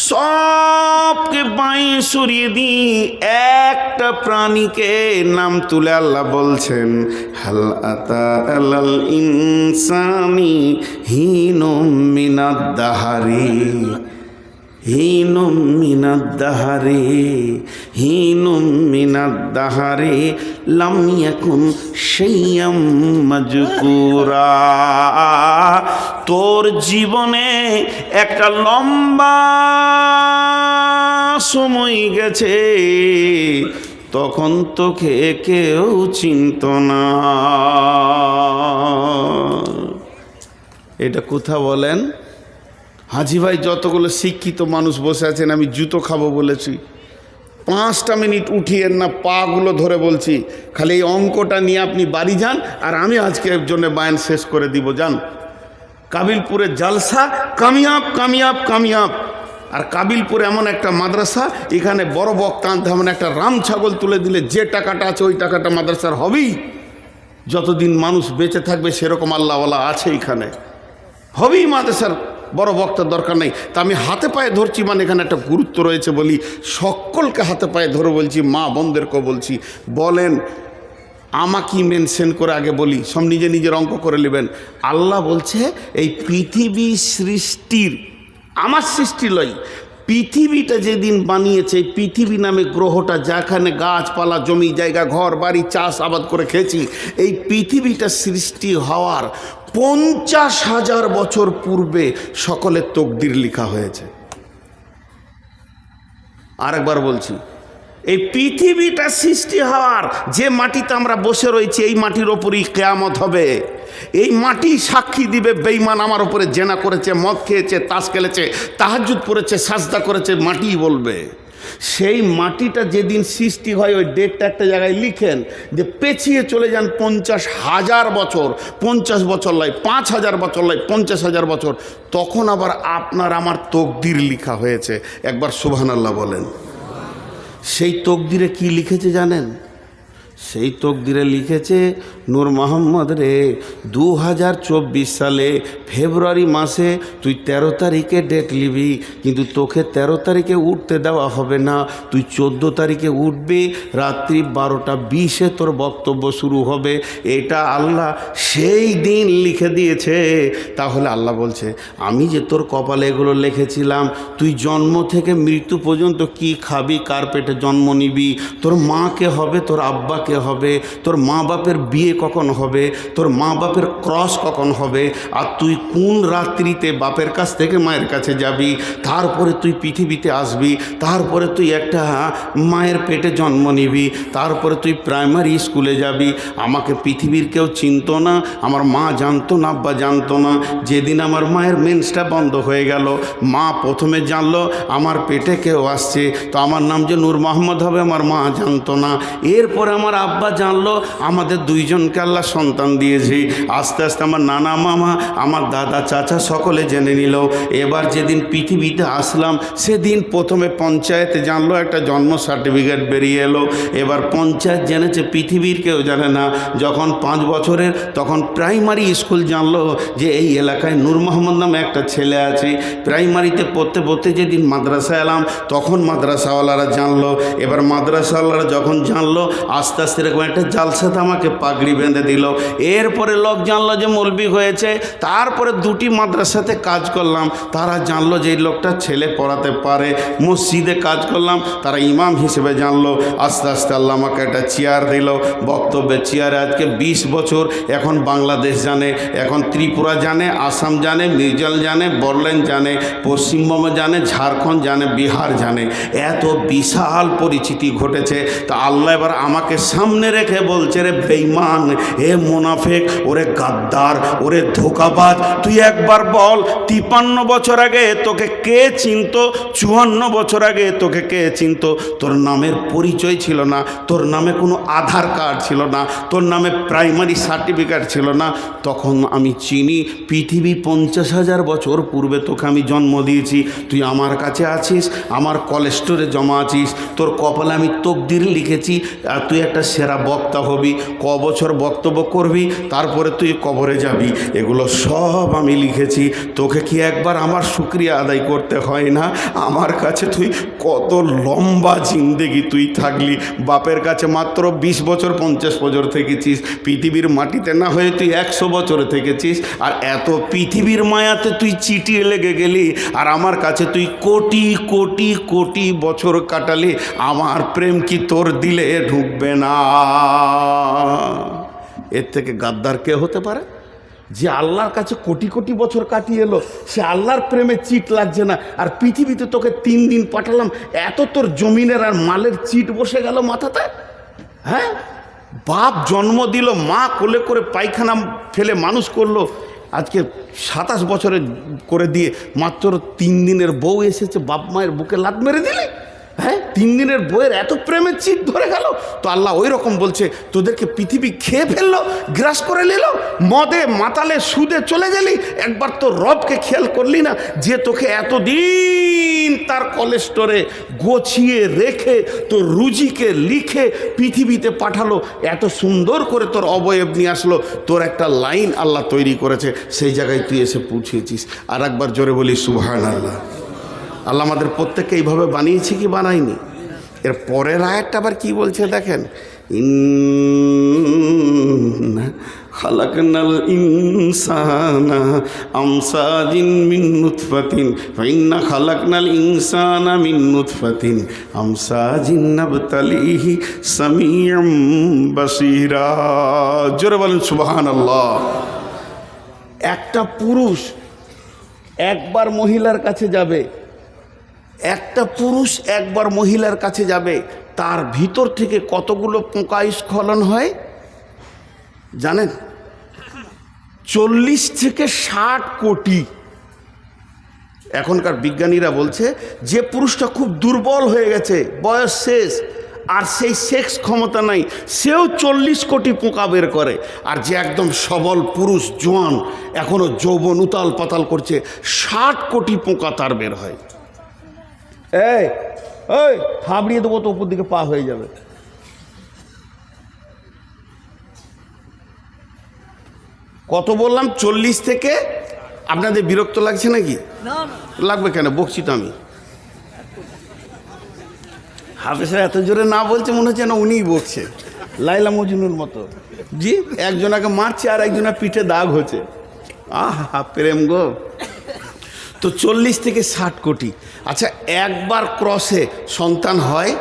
সবকে বাঁয়ে সরিয়ে দিয়ে একটা প্রাণীকে নাম তুলে আল্লাহ বলছেন হাল আতা আলাল ইনসানি হিনুম মিনাদ দাহারি, হিনুম মিনাদ দাহারি, হিনুম মিনাদ দাহারি লাম ইয়াকুন শাইয়্যাম মাজকুরা। তোর জীবনে একটা লম্বা সময় গেছে, তখন তোকে কেউ চিনত না। এটা কোথা বলেন? হাজি ভাই যতগুলো শিক্ষিত মানুষ বসে আছেন, আমি জুতো খাবো বলেছি, 5টা মিনিট উঠিয়েন না, পাগুলো ধরে বলছি, খালি এই অঙ্কটা নিয়ে আপনি বাড়ি যান, আর আমি আজকে এর জন্য বায়ান শেষ করে দিব। যান, কাবিলপুরের জালসা কামিয়াব কামিয়াব কামিয়াব। আর কাবিলপুরে এমন একটা মাদ্রাসা, এখানে বড় বক্তা আনতে হবে না, একটা রাম ছাগল তুলে দিলে যে টাকাটা আছে ওই টাকাটা মাদ্রাসার হবেই। যতদিন মানুষ বেঁচে থাকবে সেরকম আল্লাহওয়ালা আছে এখানে, হবেই মাদ্রাসার বড় বক্তার দরকার নেই। তা আমি হাতে পায়ে ধরছি, মানে এখানে একটা গুরুত্ব রয়েছে বলি সকলকে হাতে পায়ে ধরে বলছি, মা বোনদেরকেও বলছি, বলেন আমাকে মেনশন করে আগে বলি, সব নিজে নিজের অঙ্ক করে নেবেন। আল্লাহ বলছে এই পৃথিবী সৃষ্টির, আমার সৃষ্টি লয়, পৃথিবীটা যেদিন বানিয়েছে, এই পৃথিবী নামে গ্রহটা যেখানে গাছপালা জমি জায়গা ঘর বাড়ি চাষ আবাদ করে খেয়েছি, এই পৃথিবীটা সৃষ্টি হওয়ার 50,000 বছর পূর্বে সকলের তকদির লেখা হয়েছে। আরেকবার বলছি, এই পৃথিবীটা সৃষ্টি হওয়ার, যে মাটিতে আমরা বসে রয়েছি এই মাটির ওপরই কিয়ামত হবে। এই মাটি সাক্ষী দিবে বেঈমান আমার উপরে জেনা করেছে, মদ খেয়েছে, তাস খেলেছে, তাহাজ্জুদ পড়েছে, সাজদা করেছে, মাটিই বলবে। সেই মাটিটা যেদিন সৃষ্টি হয় ওই ডেটটা একটা জায়গায় লিখেন, যে পেছিয়ে চলে যান 50,000 বছর, 50 বছর নয়, 5,000 বছর নয়, 50,000 বছর, তখন আবার আপনার আমার তকদির লেখা হয়েছে। একবার সুবহানাল্লাহ বলেন। সেই তকদিরে কি লিখেছে জানেন? সেই তকদিরে লিখেছে, নূর মোহাম্মদ রে 2024 সালে ফেব্রুয়ারি মাসে তুই 13 তারিখে ডেট নিবি, কিন্তু তোকে 13 তারিখে উঠতে দেওয়া হবে না, তুই 14 তারিখে উঠবি, রাত্রি 12:20 তোর বক্তব্য শুরু হবে। এটা আল্লাহ সেই দিন লিখে দিয়েছে। তাহলে আল্লাহ বলছে, আমি যে তোর কপালে এগুলো লিখেছিলাম, তুই জন্ম থেকে মৃত্যু পর্যন্ত কি খাবি, কার পেটে জন্ম নিবি, তোর মাকে হবে, তোর আব্বাকে হবে, তোর মা বাপের বিয়ে কখন হবে, তোর মা বাপের ক্রস কখন হবে, আর তুই কোন রাত্রিতে বাপের কাছ থেকে মায়ের কাছে যাবি, তারপরে তুই পৃথিবীতে আসবি, তারপরে তুই একটা মায়ের পেটে জন্ম নিবি, তারপরে তুই প্রাইমারি স্কুলে যাবি। আমাকে পৃথিবীর কেউ চিনতো না, আমার মা জানতো না, আব্বা জানতো না। যেদিন আমার মায়ের মেন্সটা বন্ধ হয়ে গেল, মা প্রথমে জানলো আমার পেটে কেউ আসছে, তো আমার নাম যে নূর মোহাম্মদ হবে আমার মা জানতো না। এরপরে আমার আব্বা জানলো আমাদের দুইজনকে আল্লাহ সন্তান দিয়েছি। আস্তে আস্তে আমার নানা মামা, আমার দাদা চাচা সকলে জেনে নিল। এবার যেদিন পৃথিবীতে আসলাম সেদিন প্রথমে পঞ্চায়েতে জানলো, একটা জন্ম সার্টিফিকেট বেরিয়ে এলো। এবার পঞ্চায়েত জেনেছে, পৃথিবীর কেউ জানে না। যখন 5 বছরের, তখন প্রাইমারি স্কুল জানলো যে এই এলাকায় নূর মোহাম্মদ নামে একটা ছেলে আছে। প্রাইমারিতে পড়তে পড়তে যেদিন মাদ্রাসায় এলাম, তখন মাদ্রাসাওয়ালারা জানলো। এবার মাদ্রাসাওয়ালারা যখন জানলো, আস্তে আস্তে এরকম একটা জালসাতে আমাকে পাগড়ি বেঁধে দিল। এরপরে লোক জানলো যে মৌলবি হয়েছে। তারপরে 2টি মাদ্রাসাতে কাজ করলাম, তারা জানলো যে এই লোকটা ছেলে পড়াতে পারে। মসজিদে কাজ করলাম, তারা ইমাম হিসেবে জানলো। আস্তে আস্তে আল্লাহ আমাকে একটা চেয়ার দিল, বক্তব্যের চেয়ারে আজকে 20 বছর। এখন বাংলাদেশ জানে, এখন ত্রিপুরা জানে, আসাম জানে, মির্জাল জানে, বড়লেন জানে, পশ্চিমবঙ্গ জানে, ঝাড়খণ্ড জানে, বিহার জানে। এত বিশাল পরিচিতি ঘটেছে। তা আল্লাহ এবার আমাকে সামনে রেখে বলছে, রে বেঈমান, এ মুনাফিক, ওরে গাদ্দার, ওরে ধোঁকাবাজ, তুই একবার বল 53 বছর আগে তোকে কে চিনতো, 54 বছর আগে তোকে কে চিনতো? তোর নামের পরিচয় ছিল না, তোর নামে কোনো আধার কার্ড ছিল না, তোর নামে প্রাইমারি সার্টিফিকেট ছিল না। তখন আমি চিনি পৃথিবী 50,000 বছর পূর্বে তোকে আমি জন্ম দিয়েছি। তুই আমার কাছে আছিস, আমার কলেস্টোরে জমা আছিস, তোর কপালে আমি তকদির লিখেছি। আর তুই একটা সেরা বক্তা হবি, ক বছর বক্তব্য করবি, তারপরে তুই কবরে যাবি, এগুলো সব আমি লিখেছি। তোকে কি একবার আমার শুকরিয়া আদায় করতে হয় না? আমার কাছে তুই কত লম্বা জিন্দেগি তুই থাকলি, বাপের কাছে মাত্র 20 বছর 50 বছর থেকেছিস, পৃথিবীর মাটিতে না হয়ে তুই 100 বছর থেকেছিস। আর এত পৃথিবীর মায়াতে তুই চিটিয়ে লেগে গেলি, আর আমার কাছে তুই কোটি কোটি কোটি বছর কাটালি। আমার প্রেম কি তোর দিলে ঢুকবে না? এর থেকে গাদ্দার কে হতে পারে? যে আল্লাহর কাছে কোটি কোটি বছর কাটিয়ে এলো, সে আল্লাহর প্রেমে চিট লাগছে না, আর পৃথিবীতে তোকে 3 দিন পাঠালাম, এত তোর জমিনের আর মালের চিট বসে গেল মাথাতে। হ্যাঁ, বাপ জন্ম দিল, মা কোলে করে পায়খানা ফেলে মানুষ করলো, আজকে 27 বছরে করে দিয়ে মাত্র 3 দিনের বউ এসেছে, বাপ মায়ের বুকে লাত মেরে দিলে। হ্যাঁ, 3 দিনের বইয়ের এত প্রেমের চিট ধরে গেল। তো আল্লাহ ওই রকম বলছে, তোদেরকে পৃথিবী খেয়ে ফেললো, গ্রাস করে নিল, মদে মাতালে সুদে চলে গেলি, একবার তোর রবকে খেয়াল করলি না, যে তোকে এতদিন তার কলেস্টোরে গোছিয়ে রেখে তোর রুজিকে লিখে পৃথিবীতে পাঠালো, এত সুন্দর করে তোর অবয়ব নিয়ে আসলো, তোর একটা লাইন আল্লাহ তৈরি করেছে, সেই জায়গায় তুই এসে পৌঁছেছিস। আর একবার জোরে বলি সুবহানাল্লাহ। আল্লাহ আমাদের প্রত্যেককে এইভাবে বানিয়েছে কি বানায়নি? এর পরের আয়াতটা আবার কি বলছে দেখেন, ইন্না খালাকনাল ইনসানা আমসাজিন মিন নুতফাতিন ফাইন্না খালাকনাল ইনসানা মিন নুতফাতিন আমসাজিন নাবতালিহি সামিউম বাসীরা। জোরে বলেন সুবহানাল্লাহ। একটা পুরুষ একবার মহিলার কাছে যাবে, একটা পুরুষ একবার মহিলার কাছে যাবে, তার ভিতর থেকে কতগুলো পোকা স্খলন হয় জানেন? 40 থেকে 60 কোটি। এখনকার বিজ্ঞানীরা বলছে যে পুরুষটা খুব দুর্বল হয়ে গেছে, বয়স শেষ, আর সেই সেক্স ক্ষমতা নাই, সেও 40 কোটি পোকা বের করে। আর যে একদম সবল পুরুষ জোয়ান, এখনো যৌবন উতাল পাতাল করছে, 60 কোটি পোকা তার বের হয়। এই ওই থাবড়িয়ে দেবো তো, উপর দিকে পা হয়ে যাবে। কত বললাম? 40 থেকে। আপনাদের বিরক্ত লাগছে নাকি? লাগবে কেন, বকছি তো আমি। হাফেজরা এত জোরে না বলছে, মনে হচ্ছে না উনিই বকছে, লাইলা মজনুর মতো। জি, একজনাকে মারছে আর একজনের পিঠে দাগ হচ্ছে। আহা প্রেম গো। তো 40 থেকে 60 কোটি। আচ্ছা, একবার ক্রসে সন্তান হয়?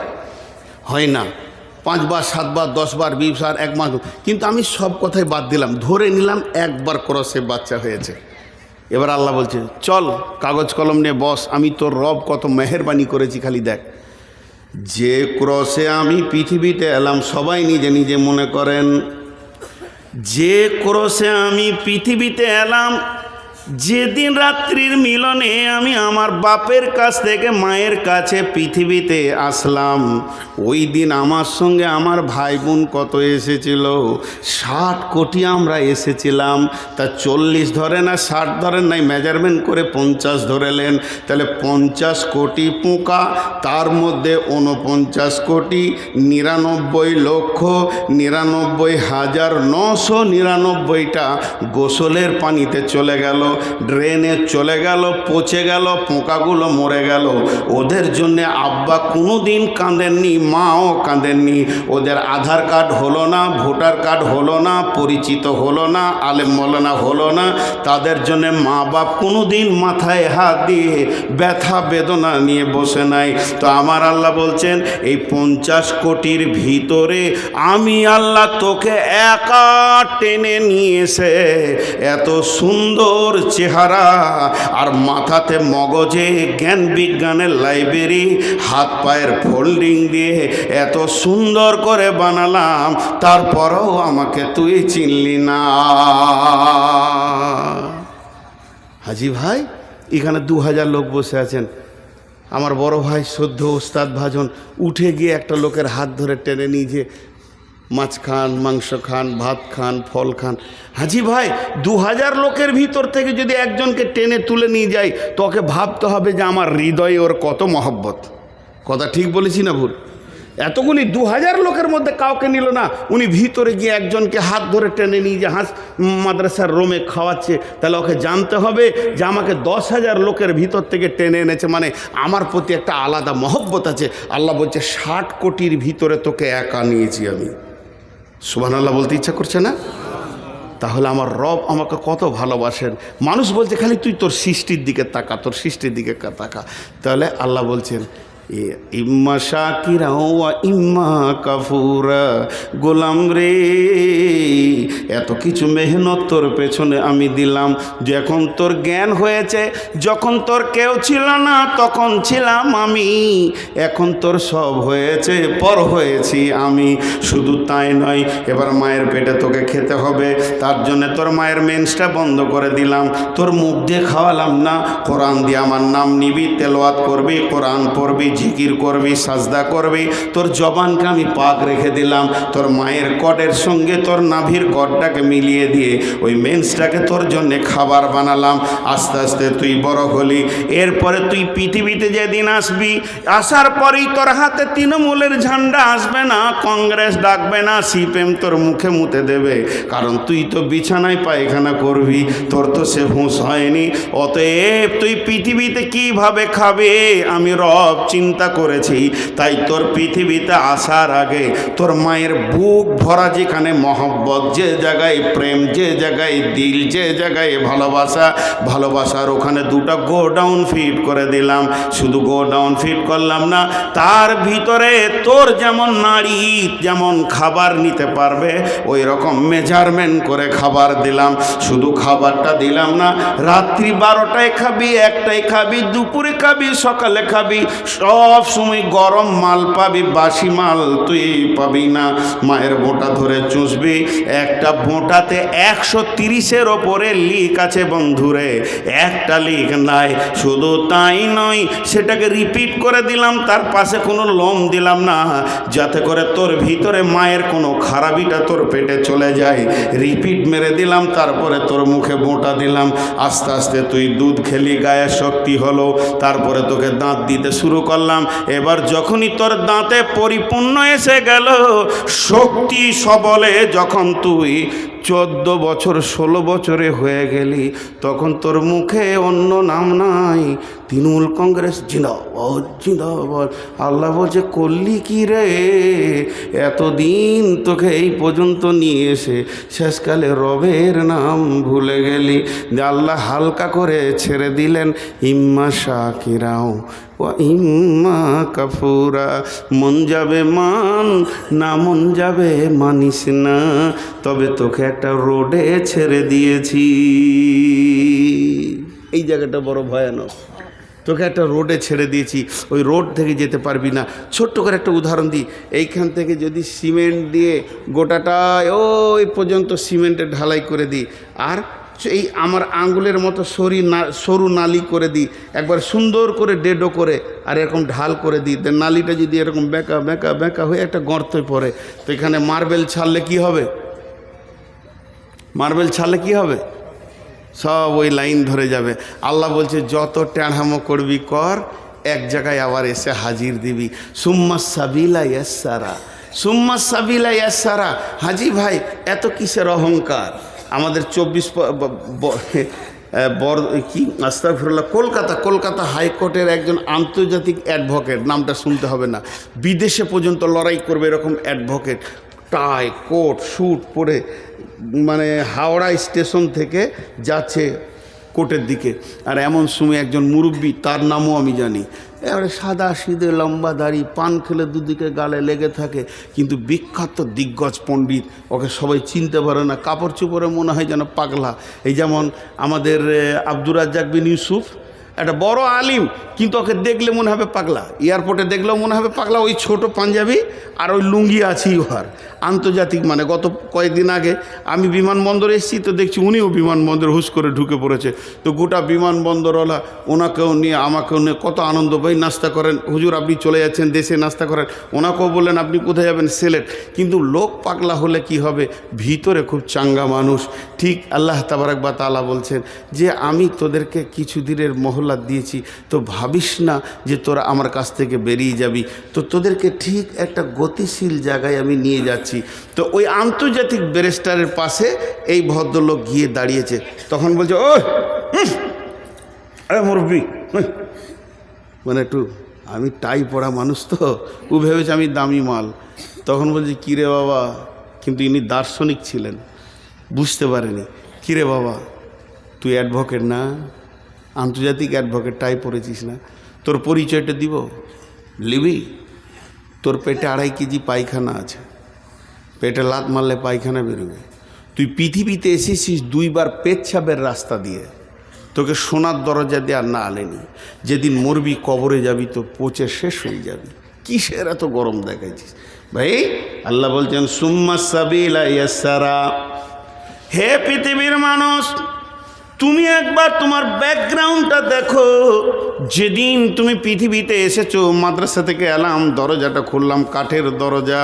হয় না। 5 বার 7 বার 10 বার 20 বার, 1 মাস। কিন্তু আমি সব কথাই বাদ দিলাম, ধরে নিলাম একবার ক্রসে বাচ্চা হয়েছে। এবার আল্লাহ বলছে, চল কাগজ কলম নিয়ে বস, আমি তোর রব কত মেহেরবানি করেছি খালি দেখ। যে ক্রসে আমি পৃথিবীতে এলাম, সবাই নিজে নিজে মনে করেন, যে ক্রসে আমি পৃথিবীতে এলাম, যেদিন রাত্রির মিলনে আমি আমার বাপের কাছ থেকে মায়ের কাছে পৃথিবীতে আসলাম, ওই দিন আমার সঙ্গে আমার ভাই বোন কত এসেছিল? 60 কোটি আমরা এসেছিলাম। তা 40 ধরে না 60 ধরেন নাই, মেজারমেন্ট করে 50 ধরেলেন। তাহলে 50 কোটি পোকা, তার মধ্যে 49 কোটি 99,99,999টা গোসলের পানিতে চলে গেল, ড্রেনে চলে গেল, পচে গেল, পোকাগুলো মরে গেল। ওদের জন্যে আব্বা কোনো দিন কাঁদেননি, মাও কাঁদেননি। ওদের আধার কার্ড হলো না, ভোটার কার্ড হলো না, পরিচিত হলো না, আলেম মৌলানা হলো না। তাদের জন্যে মা বাপ কোনো দিন মাথায় হাত দিয়ে ব্যথা বেদনা নিয়ে বসে নাই। তো আমার আল্লাহ বলছেন, এই 50 কোটির ভিতরে আমি আল্লাহ তোকে একা টেনে নিয়ে এসে এত সুন্দর চেহারা আর মাথাতে মগজে জ্ঞান বিজ্ঞানের লাইব্রেরি, হাত পায়ের ফোল্ডিং দিয়ে এত সুন্দর করে বানালাম, তারপরেও আমাকে তুই চিনলি না। হাজি ভাই, এখানে 2000 লোক বসে আছেন। আমার বড় ভাই সদ্য ওস্তাদ ভাজন উঠে গিয়ে একটা লোকের হাত ধরে টেনে নিয়ে যে মাছ খান, মাংস খান, ভাত খান, ফল খান। হাজি ভাই, 2000 লোকের ভিতর থেকে যদি একজনকে টেনে তুলে নিয়ে যায়, তোকে ভাবতে হবে যে আমার হৃদয়ে ওর কত মহব্বত। কথা ঠিক বলেছি না ভুল? এতগুলি 2000 লোকের মধ্যে কাউকে নিল না, উনি ভিতরে গিয়ে একজনকে হাত ধরে টেনে নিয়ে যে মাদ্রাসার রুমে খাওয়াচ্ছে, তাহলে ওকে জানতে হবে যে আমাকে 10,000 লোকের ভিতর থেকে টেনে এনেছে, মানে আমার প্রতি একটা আলাদা মহব্বত আছে। আল্লাহ বলছে 60 কোটির ভিতরে তোকে একা নিয়েছি আমি। সুবহানাল্লাহ বলতে ইচ্ছা করছে না? তাহলে আমার রব আমাকে কত ভালোবাসেন। মানুষ বলছে খালি তুই তোর সৃষ্টির দিকে তাকা, তোর সৃষ্টির দিকে তাকা। তাহলে আল্লাহ বলছেন, ইম্মা শাকিরা ওয়া ইম্মা কাফুরা। গোলাম রে, এত কিছু মেহনত তোর পেছনে আমি দিলাম, যখন তোর জ্ঞান হয়েছে, যখন তোর কেউ ছিল না তখন ছিলাম আমি, এখন তোর সব হয়েছে, পর হয়েছি আমি। শুধু তাই নয়, এবার মায়ের পেটে তোকে খেতে হবে, তার জন্য তোর মায়ের মেন্সটা বন্ধ করে দিলাম, তোর মুখ দিয়ে খাওয়ালাম না, কোরআন দিয়ে আমার নাম নিবি, তেলাওয়াত করবি, কোরআন পড়বি, জিকির করবি, সাজদা করবি, তোর জবানকে আমি পাক রেখে দিলাম। তোর মায়ের কটের সঙ্গে তোর নাভির কটটাকে মিলিয়ে দিয়ে ওই মেন্সটাকে তোর জন্যে খাবার বানালাম। আস্তে আস্তে তুই বড় হলি। এরপরে তুই পৃথিবীতে যেদিন আসবি, আসার পরেই তোর হাতে তৃণমূলের ঝান্ডা আসবে না, কংগ্রেস ডাকবে না, সিপিএম তোর মুখে মুতে দেবে। কারণ তুই তো বিছানায় পায়খানা করবি, তোর তো সে হুঁশ হয়নি। অতএব তুই পৃথিবীতে কিভাবে খাবে আমি রব চিন্তা করেছি। তাই তোর পৃথিবীতে আসার আগে তোর মায়ের বুক ভরা যেখানে মহব্বত, যে জায়গায় প্রেম, যে জায়গায় দিল, যে জায়গায় ভালোবাসা, ভালোবাসার ওখানে দুটো গোডাউন ফিট করে দিলাম। শুধু গোডাউন ফিট করলাম না, তার ভিতরে তোর যেমন নারী যেমন খাবার নিতে পারবে ওই রকম মেজারমেন্ট করে খাবার দিলাম। শুধু খাবারটা দিলাম না, রাত্রি 12টায় খাবি, 1টায় খাবি, দুপুরে খাবি, সকালে খাবি, সব সময় গরম মাল পাবি, বাসি মাল তুই পাবি না। মায়ের বোঁটা ধরে চুষবি, একটা বোঁটাতে 130-এর ওপরে লিক আছে বন্ধুরে, একটা লিক নাই। শুধু তাই নয়, সেটাকে রিপিট করে দিলাম, তার পাশে কোনো লোম দিলাম না, যাতে করে তোর ভিতরে মায়ের কোনো খারাপিটা তোর পেটে চলে যায়। রিপিট মেরে দিলাম, তারপরে তোর মুখে বোঁটা দিলাম। আস্তে আস্তে তুই দুধ খেলি, গায়ে শক্তি হলো, তারপরে তোকে দাঁত দিতে শুরু করলাম। এবার যখনই তোর দাঁতে পরিপূর্ণ এসে গেল, শক্তি সবলে যখন তুই 14 বছর 16 বছরে হয়ে গেলি, তখন তোর মুখে অন্য নাম নাই, তৃণমূল কংগ্রেস জিন্দাবাদ জিন্দাবাদ। আল্লাহ বলছে করলি কি রে, এতদিন তোকে এই পর্যন্ত নিয়ে এসে শেষকালে রবের নাম ভুলে গেলি। আল্লাহ হালকা করে ছেড়ে দিলেন, ইম্মা শাকিরাও ও ইম্মা কাফুরা। মন যাবে মান, না মন যাবে মানিস না, তবে তোকে একটা রোডে ছেড়ে দিয়েছি। এই জায়গাটা বড় ভয়ানক। তোকে একটা রোডে ছেড়ে দিয়েছি, ওই রোড থেকে যেতে পারবি না। ছোট্ট করে একটা উদাহরণ দিই, এইখান থেকে যদি সিমেন্ট দিয়ে গোটাটা ওই পর্যন্ত সিমেন্টের ঢালাই করে দিই, আর এই আমার আঙ্গুলের মতো সরু নালি করে দিই, একবার সুন্দর করে ডেডো করে, আর এরকম ঢাল করে দিই, নালিটা যদি এরকম বেঁকা বেঁকা বেঁকা হয়ে একটা গর্তে পড়ে, তো এখানে মার্বেল ছাড়লে কি হবে? মার্বেল ছাড়লে কি হবে? সব ওই লাইন ধরে যাবে। আল্লাহ বলছে যত ট্যাঁড়ামো করবি কর, এক জায়গায় আবার এসে হাজির দিবি। সুম্মা সাবিলা ইয়াসসারা, সুম্মা সাবিলা ইয়াসসারা। হাজি ভাই এত কিসের অহংকার? আমাদের 24 কি আস্তাগফিরুল্লাহ, কলকাতা হাইকোর্টের একজন আন্তর্জাতিক অ্যাডভোকেট, নামটা শুনতে হবে না, বিদেশে পর্যন্ত লড়াই করবে এরকম অ্যাডভোকেট, টাই কোট স্যুট পরে, মানে হাওড়া স্টেশন থেকে যাচ্ছে কোর্টের দিকে। আর এমন সময় একজন মুরব্বী, তার নামও আমি জানি, এবারে সাদা সিধে লম্বা দাড়ি, পান খেলে দুদিকে গালে লেগে থাকে, কিন্তু বিখ্যাত দিগ্গজ পণ্ডিত, ওকে সবাই চিনতে পারে না, কাপড় চোপড়ে মনে হয় যেন পাগলা। এই যেমন আমাদের আব্দুর রাজ্জাক বিন ইউসুফ, একটা বড় আলিম, কিন্তু ওকে দেখলে মনে হবে পাগলা, এয়ারপোর্টে দেখলেও মনে হবে পাগলা। ওই ছোট পাঞ্জাবি আর ওই লুঙ্গি আছেই ওর। আন্তর্জাতিক মানে গত কয়েকদিন আগে আমি বিমানবন্দরে এসেছি, তো দেখছি উনিও বিমানবন্দরে হুশ করে ঢুকে পড়েছে। তো গোটা বিমানবন্দরওয়ালা ওনাকেও নিয়ে আমাকেও নিয়ে কত আনন্দ, ভাই নাস্তা করেন হুজুর, আপনি চলে যাচ্ছেন দেশে, নাস্তা করেন। ওনাকেও বললেন আপনি কোথায় যাবেন? সিলেট। কিন্তু লোক পাগলা হলে কি হবে, ভিতরে খুব চাঙ্গা মানুষ। ঠিক আল্লাহ তাবারাক ওয়া তাআলা বলছেন যে আমি তোদেরকে কিছু দিনের মহল্লাত দিয়েছি, তো ভাবিস না যে তোরা আমার কাছ থেকে বেরিয়ে যাবি, তো তোদেরকে ঠিক একটা গতিশীল জায়গায় আমি নিয়ে যাচ্ছি। তো ওই আন্তর্জাতিক ব্যারিস্টারের পাশে এই ভদ্রলোক গিয়ে দাঁড়িয়েছে, তখন বলছে ও মুরব্বী, মানে একটু, আমি টাই পড়া মানুষ, তো ও ভেবেছে আমি দামি মাল। তখন বলছি কিরে বাবা, কিন্তু ইনি দার্শনিক ছিলেন, বুঝতে পারেনি। কিরে বাবা তুই অ্যাডভোকেট না, আন্তর্জাতিক অ্যাডভোকেট, টাই পড়েছিস না, তোর পরিচয়টা দিব, লিবি? তোর পেটে 2.5 কেজি পায়খানা আছে, পেটে লাত মারলে পায়খানা বেরোবে। তুই পৃথিবীতে এসেছিস 2 বার পেচ্ছাবের রাস্তা দিয়ে, তোকে সোনার দরজা দিয়ে আর না আনেনি। যেদিন মরবি কবরে যাবি তো পচে শেষ হয়ে যাবি, কিসের এত গরম দেখাইছিস ভাই? আল্লাহ বলছেন সুম্মা সাবিলা ইয়াসসারা। হে পৃথিবীর মানুষ, তুমি একবার তোমার ব্যাকগ্রাউন্ডটা দেখো। যেদিন তুমি পৃথিবীতে এসেছো, মাদ্রাসা থেকে এলাম, দরজাটা খুললাম, কাঠের দরজা।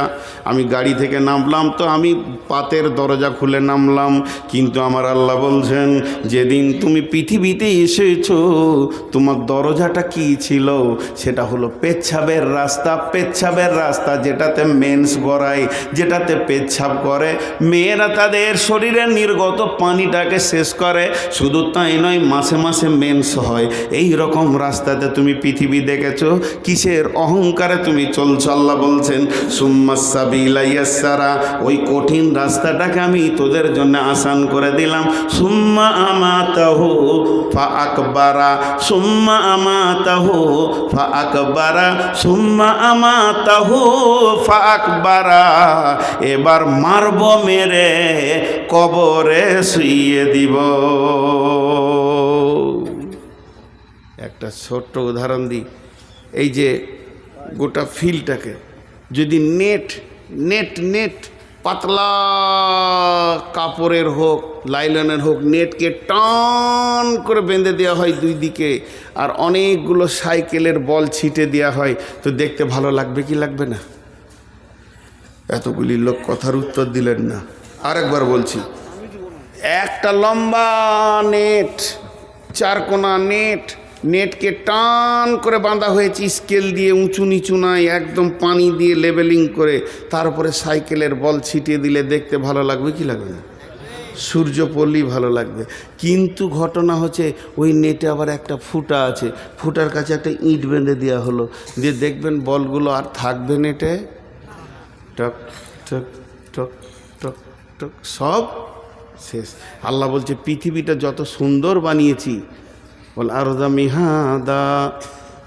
আমি গাড়ি থেকে নামলাম তো আমি পাতের দরজা খুলে নামলাম। কিন্তু আমার আল্লাহ বলছেন, যেদিন তুমি পৃথিবীতে এসেছো তোমার দরজাটা কি ছিল? সেটা হলো পেচ্ছাবের রাস্তা। পেচ্ছাবের রাস্তা যেটাতে মেন্স গড়ায়, যেটাতে পেচ্ছাব করে, মেয়েরা তাদের শরীরের নির্গত পানিটাকে শেষ করে। শুধু তাই নয়, মাসে মাসে মেন্স হয়। এই রকম রাস্তাতে তুমি পৃথিবী দেখেছো। কিসের অহংকারে তুমি চলছো? আল্লাহ বলছেন সুম্মা সাবিলা ইয়াসসারা, ওই কঠিন রাস্তাটাকে আমি তোদের জন্য আসান করে দিলাম। সুম্মা আমাতাহু ফা আকবারা, সুম্মা আমাতাহু ফা আকবারা, সুম্মা আমাতাহু ফা আকবারা। এবার মারব, মেরে কবরে শুইয়ে দিব। একটা ছোট্ট উদাহরণ দিই। এই যে গোটা ফিল্ডটাকে যদি নেট নেট নেট পাতলা কাপড়ের হোক, লাইলনের হোক, নেটকে টান করে বেঁধে দেওয়া হয় দুই দিকে, আর অনেকগুলো সাইকেলের বল ছিটে দেওয়া হয়, তো দেখতে ভালো লাগবে কি লাগবে না? এতগুলি লোক কথার উত্তর দিলেন না। আরেকবার বলছি, একটা লম্বা নেট, চারকোনা নেট, নেটকে টান করে বাঁধা হয়েছে স্কেল দিয়ে, উঁচু নিচু নাই, একদম পানি দিয়ে লেবেলিং করে, তারপরে সাইকেলের বল ছিটিয়ে দিলে দেখতে ভালো লাগবে কি লাগবে না? সূর্য পড়লেই ভালো লাগবে। কিন্তু ঘটনা হচ্ছে ওই নেটে আবার একটা ফুটা আছে, ফুটার কাছে একটা ইট বেঁধে দেওয়া হলো, দিয়ে দেখবেন বলগুলো আর থাকবে নেটে, টক টক টক টক টক সব শেষ। আল্লাহ বলছে পৃথিবীটা যত সুন্দর বানিয়েছি, বল আরদা মিহাদা,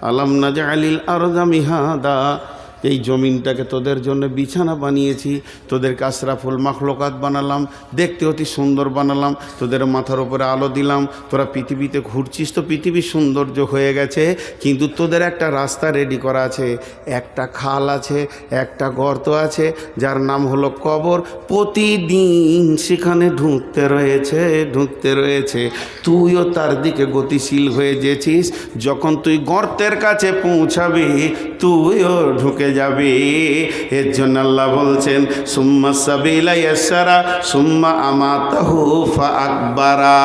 আলাম নাজআলিল আরদা মিহাদা, এই জমিনটাকে তোদের জন্য বিছানা বানিয়েছি, তোদেরকে আশরাফুল মাখলুকাত বানালাম, দেখতে অতি সুন্দর বানালাম, তোদের মাথার উপরে আলো দিলাম, তোরা পৃথিবীতে ঘুরছিস তো পৃথিবী সৌন্দর্য হয়ে গেছে, কিন্তু তোদের একটা রাস্তা রেডি করা আছে, একটা খাল আছে, একটা গর্ত আছে, যার নাম হলো কবর। প্রতিদিন সেখানে ঢুকতে রয়েছে, তুইও তার দিকে গতিশীল হয়ে যেছিস। যখন তুই গর্তের কাছে পৌঁছাবি তুইও ঢুকে যাবে। এর জন্য আল্লাহ বলছেন সুম্মা সাবিলা ইয়াসসারা সুম্মা আমাতাহু ফা আকবারা।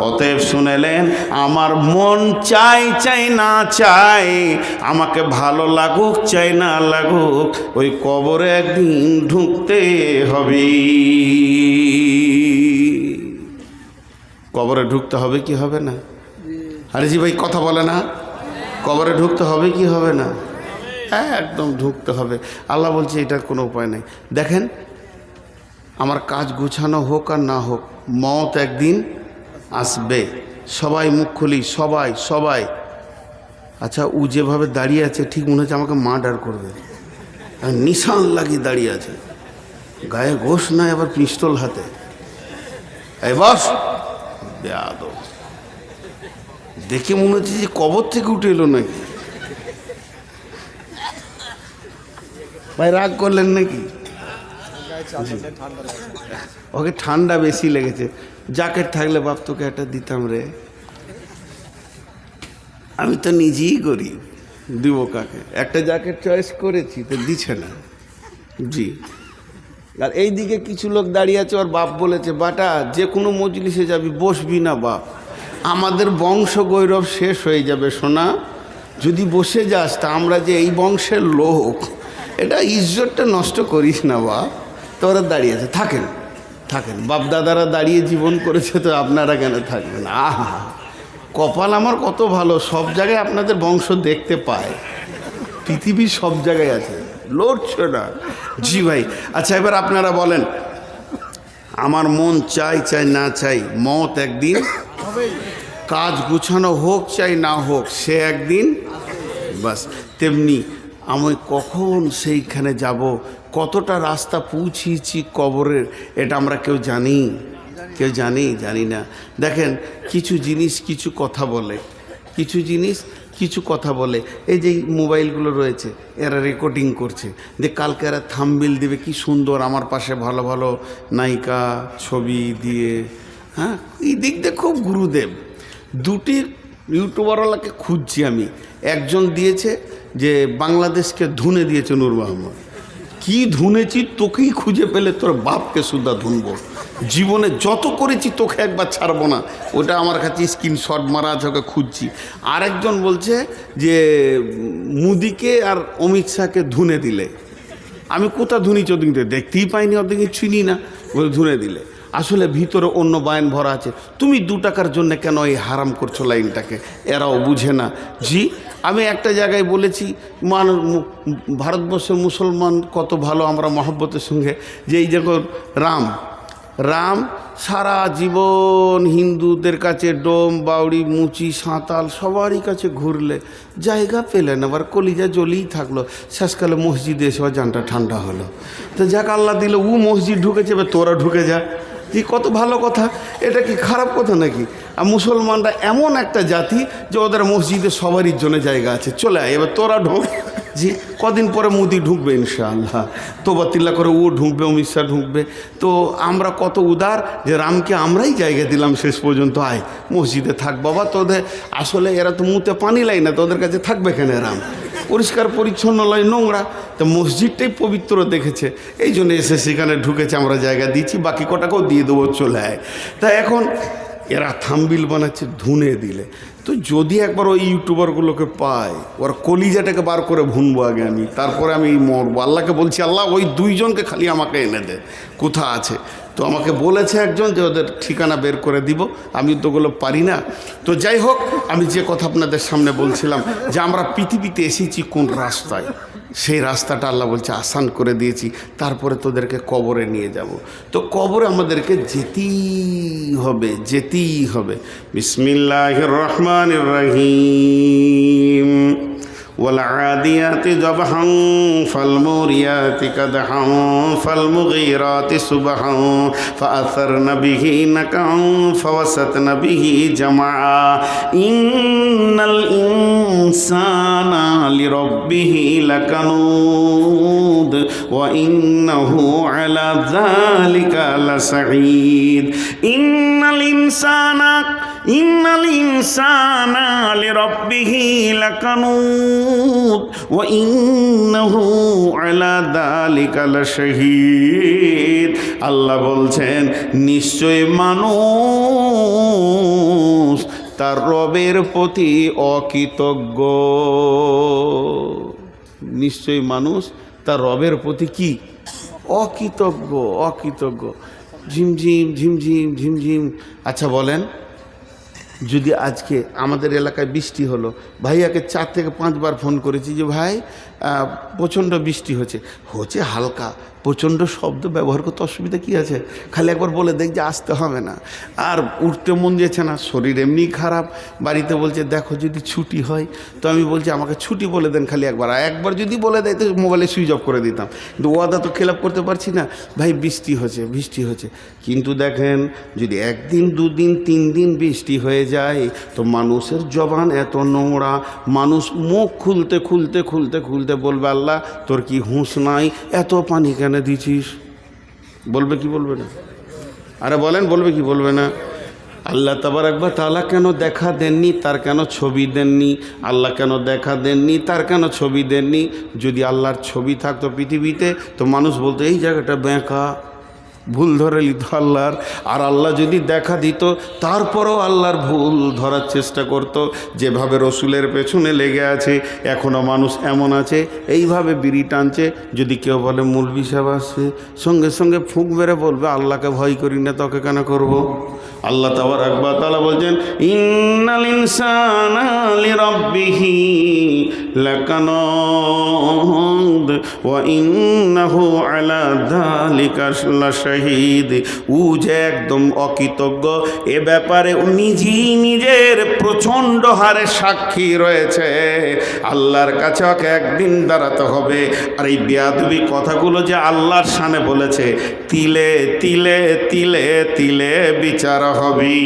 অতএব শুনেলেন, আমার মন চাই চাই না চাই, আমাকে ভালো লাগুক চাই না লাগুক, ওই কবরে একদিন ঢুকতে হবে। কবরে ঢুকতে হবে কি হবে না? আরে জি ভাই কথা বলে না, কবরে ঢুকতে হবে কি হবে না? একদম ঢুকতে হবে। আল্লাহ বলছে এটার কোনো উপায় নেই। দেখেন, আমার কাজ গুছানো হোক আর না হোক, মওত একদিন আসবে। সবাই মুখ খুলি, সবাই সবাই। আচ্ছা, ও যেভাবে দাঁড়িয়ে আছে ঠিক মনে হচ্ছে আমাকে মার্ডার করবে, নিশান লাগিয়ে দাঁড়িয়ে আছে, গায়ে গোশ নাই, আবার পিস্তল হাতে। এই বস, বেয়াদব। দেখে মনে হচ্ছে যে কবর থেকে উঠে এলো নাকি। ভাই রাগ করলেন নাকি? ওকে ঠান্ডা বেশি লেগেছে। জ্যাকেট থাকলে বাপ তোকে একটা দিতাম রে, আমি তো নিজেই গরিব, দিব কাকে? একটা জ্যাকেট চয়েস করেছি তো দিচ্ছে না। জি, আর এই দিকে কিছু লোক দাঁড়িয়ে আছে, ওর বাপ বলেছে, বাটা যে কোনো মজলিসে যাবি বসবি না বাপ, আমাদের বংশ গৌরব শেষ হয়ে যাবে সোনা, যদি বসে যাস তা আমরা যে এই বংশের লোক, এটা ইজ্জতটা নষ্ট করিস না বাপ। তো ওরা দাঁড়িয়ে আছে, থাকেন থাকেন, বাপ দাদারা দাঁড়িয়ে জীবন করেছে, তো আপনারা কেন থাকবেন? আহা, কপাল আমার কত ভালো, সব জায়গায় আপনাদের বংশ দেখতে পায়, পৃথিবীর সব জায়গায় আছে, লড়ছে না। জি ভাই, আচ্ছা এবার আপনারা বলেন, আমার মন চাই চাই না চাই, মওত একদিন, কাজ গুছানো হোক চাই না হোক, সে একদিন বাস। তেমনি আমি কখন সেইখানে যাব, কতটা রাস্তা পৌঁছিয়েছি কবরের, এটা আমরা কেউ জানি? কেউ জানি না। দেখেন, কিছু জিনিস কিছু কথা বলে, কিছু জিনিস কিছু কথা বলে। এই যে মোবাইলগুলো রয়েছে, এরা রেকর্ডিং করছে, যে কালকে এরা থাম্বনেইল দিবে কি সুন্দর, আমার পাশে ভালো ভালো নায়িকা ছবি দিয়ে, হ্যাঁ, এই দিক দিয়ে খুব গুরুদেব। দুটি ইউটিউবারওয়ালাকে খুঁজছি আমি। একজন দিয়েছে যে বাংলাদেশকে ধুনে দিয়েছে নূর মোহাম্মদ। কি ধুনেছি, তোকেই খুঁজে পেলে তোর বাপকে সুদ্ধা ধুনবো, জীবনে যত করেছি তোকে একবার ছাড়বো না। ওটা আমার কাছে স্ক্রিনশট মারা আছে, ওকে খুঁজছি। আরেকজন বলছে যে মোদিকে আর অমিত শাহকে ধুনে দিলে। আমি কোথা ধুনি চোদ্দিনতে দেখতেই পাইনি, ওদেরকে চিনি না, বলে ধুনে দিলে। আসলে ভিতরে অন্য বায়ন ভরা আছে। তুমি 2 টাকার জন্য কেন এই হারাম করছো লাইনটাকে? এরাও বুঝে না। জি, আমি একটা জায়গায় বলেছি ভারতবর্ষের মুসলমান কত ভালো, আমরা মহব্বতের সঙ্গে, যে এই যখন রাম সারা জীবন হিন্দুদের কাছে ডোম বাউড়ি মুচি সাঁতাল সবারই কাছে ঘুরলে, জায়গা পেলেন, আবার কলিজা জ্বলেই থাকলো। শেষকালে মসজিদে এসে জানটা ঠান্ডা হলো। তো যাক, আল্লাহ দিল ও মসজিদ ঢুকেছে, এবার তোরা ঢুকে যা। যে কত ভালো কথা, এটা কি খারাপ কথা নাকি? আর মুসলমানরা এমন একটা জাতি যে ওদের মসজিদে সবারই জন্য জায়গা আছে, চলে আয় এবার তোরা ঢোক। জি, কদিন পরে মোদি ঢুকবে ইনশাআল্লাহ, তোবাতিল্লা করে ও ঢুকবে, অমিত শাহ ঢুকবে। তো আমরা কত উদার যে রামকে আমরাই জায়গা দিলাম শেষ পর্যন্ত, আয় মসজিদে থাক বাবা। তোদের আসলে এরা তো মুতে পানি লাই না, তোদের কাছে থাকবে কেন? রাম পরিষ্কার পরিচ্ছন্ন লয়, নোংরা। তো মসজিদটাই পবিত্র দেখেছে, এই জন্য এসে সেখানে ঢুকেছে, আমরা জায়গা দিচ্ছি, বাকি কটাকেও দিয়ে দেবো, চলে আয়। তা এখন এরা থাম্বিল বানাচ্ছে ধুনে দিলে। তো যদি একবার ওই ইউটিউবারগুলোকে পাই, ওর কলিজাটাকে বার করে ভুনবো আগে আমি, তারপরে আমি মরবো। আল্লাহকে বলছি, আল্লাহ ওই 2 জনকে খালি আমাকে এনে দে, কোথা আছে। তো আমাকে বলেছে একজন যে ওদের ঠিকানা বের করে দিব, আমি তো ওগুলো পারি না। তো যাই হোক, আমি যে কথা আপনাদের সামনে বলছিলাম যে আমরা পৃথিবীতে এসেছি কোন রাস্তায়, সেই রাস্তাটা আল্লাহ বলছে আসান করে দিয়েছি। তারপরে তোদেরকে কবরে নিয়ে যাব। তো কবরে আমাদেরকে যেতেই হবে। বিসমিল্লাহির রহমানির রহিম। والعاديات ضبحا فالموريات قدحا فالمغيرات صبحا فأثرن به نقعا فوسطن به جمعا إن الإنسان لربه لكنود وإنه على ذلك لسعيد إن الإنسان لربه لكنود وإنه على ذلك لشهيد। আল্লাহ বলছেন, নিশ্চয় মানুষ তার রবের প্রতি অকৃতজ্ঞ। নিশ্চয় মানুষ তার রবের প্রতি কি? অকৃতজ্ঞ। ঝিমঝিম ঝিমঝিম ঝিমঝিম। আচ্ছা বলেন, যদি আজকে আমাদের এলাকায় বৃষ্টি হলো, ভাইয়াকে 4 থেকে 5 বার ফোন করেছি যে ভাই প্রচণ্ড বৃষ্টি হচ্ছে হালকা, প্রচণ্ড শব্দ ব্যবহার করতে অসুবিধা কী আছে, খালি একবার বলে দেখ যে আসতে হবে না। আর উঠতে মন যাচ্ছে না, শরীর এমনি খারাপ। বাড়িতে বলছে দেখো যদি ছুটি হয়। তো আমি বলছি আমাকে ছুটি বলে দেন খালি একবার। একবার যদি বলে দেয় তো মোবাইলে সুইচ অফ করে দিতাম, কিন্তু ওয়াদা তো খেলাপ করতে পারছি না। ভাই বৃষ্টি হচ্ছে। কিন্তু দেখেন, যদি 1 দিন 2 দিন 3 দিন বৃষ্টি হয়ে যায় তো মানুষের জবান এত নোংরা, মানুষ মুখ খুলতে বলবে আল্লাহ তোর কি হুঁশ নাই, এত পানি কেন দিছিস? বলবে কি বলবে না? আরে বলেন, বলবে কি বলবে না? আল্লাহ তাবারক ওয়া তাআলা কেন দেখা দেননি, তার কেন ছবি দেননি? আল্লাহ কেন দেখা দেননি, তার কেন ছবি দেননি? যদি আল্লাহর ছবি থাকতো পৃথিবীতে তো মানুষ বলতো এই জায়গাটা বেঁকা, ভুল ধরে নিত আল্লাহর। আর আল্লাহ যদি দেখা দিত তারপরেও আল্লাহর ভুল ধরার চেষ্টা করত। যেভাবে রসুলের পেছনে লেগে আছে, এখনও মানুষ এমন আছে এইভাবে বিড়ি টানছে। যদি কেউ বলে মৌলভী সাহেব আসছে, সঙ্গে সঙ্গে ফুঁক মেরে বলবে আল্লাহকে ভয় করি না, তোকে কেন করব? আল্লাহ তাবারক ওয়া তাআলা বলছেন, ইন্নাল ইনসানা লিরাব্বিহি লাকানুদ ওয়া ইন্নাহু আলা যালিকা লাশাহিদ। ও যে একদম অকৃতজ্ঞ, এ ব্যাপারে নিজের প্রচণ্ড হারে সাক্ষী রয়েছে। আল্লাহর কাছে ওকে একদিন দাঁড়াতে হবে। আর এই বেয়াদবি কথাগুলো যে আল্লাহর শানে বলেছে, তিলে তিলে তিলে তিলে বিচার হবে।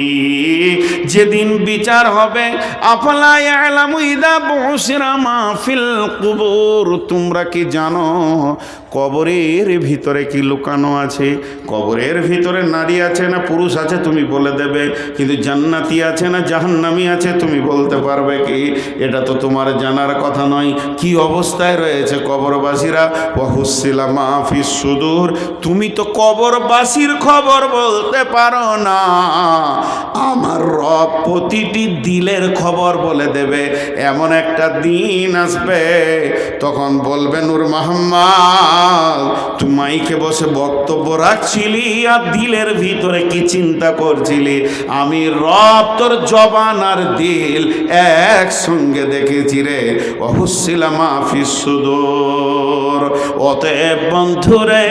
যেদিন বিচার হবে, আফলা ইয়ালামু ইযা বুশিরা মা ফিল কুবুর, তোমরা কি জানো কবরের ভিতরে কি লুকানো আছে, কবরের ভিতরে নারী আছে না পুরুষ আছে তুমি বলে দেবে, কিন্তু জান্নাতি আছে না জাহান্নামী আছে তুমি বলতে পারবে কি? এটা তো তোমার জানার কথা নয়। কি অবস্থায় রয়েছে কবরবাসীরা? ওয়াহুসিলা মাহফিস সুদূর, তুমি তো কবরবাসীর খবর বলতে পারো না, আমার রব প্রতিটি দিলের খবর বলে দেবে। এমন একটা দিন আসবে তখন বলবে নূর মোহাম্মদ তুই মাইকে বসে বক্তব্য রাখছিলি আর দিলের ভিতরে কি চিন্তা করছিলি, আমি রব তোর জবান আর দিল একসঙ্গে দেখেছি রে। ওয়াহুসিলা মাহফিস সুদূর। অতএব বন্ধুরে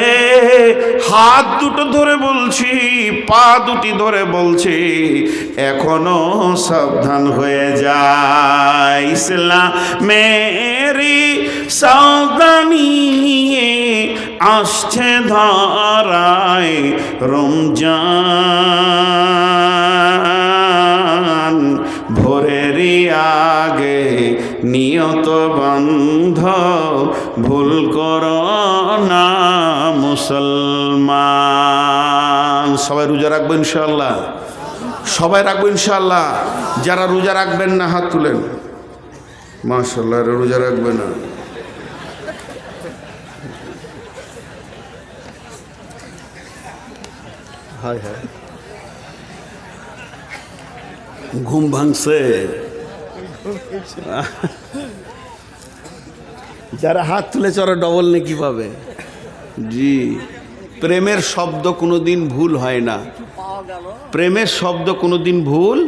হাত দুটো ধরে বলছি, পা দুটি ধরে বলছি, এখনো সাবধান হয়ে যায়। ইসলামেরি সাবধানী আসছে ধরায় রমজান, ভোরেরই আগে নিয়ত বন্ধ ভুল করো না মুসলমান। সবাই রোজা রাখবেন ইনশাআল্লাহ, সবাই রাখবো ইনশাআল্লাহ। যারা রোজা রাখবেন না হাত তুলেন। মাশাআল্লাহ, রোজা রাখবে না। হায় হায়, ঘুম ভাঙছে। যারা হাত তুলেছে ওরা ডবল নেকি পাবে। জি, প্রেমের শব্দ কোনোদিন ভুল হয় না, প্রেমের শব্দ কোনোদিন ভুল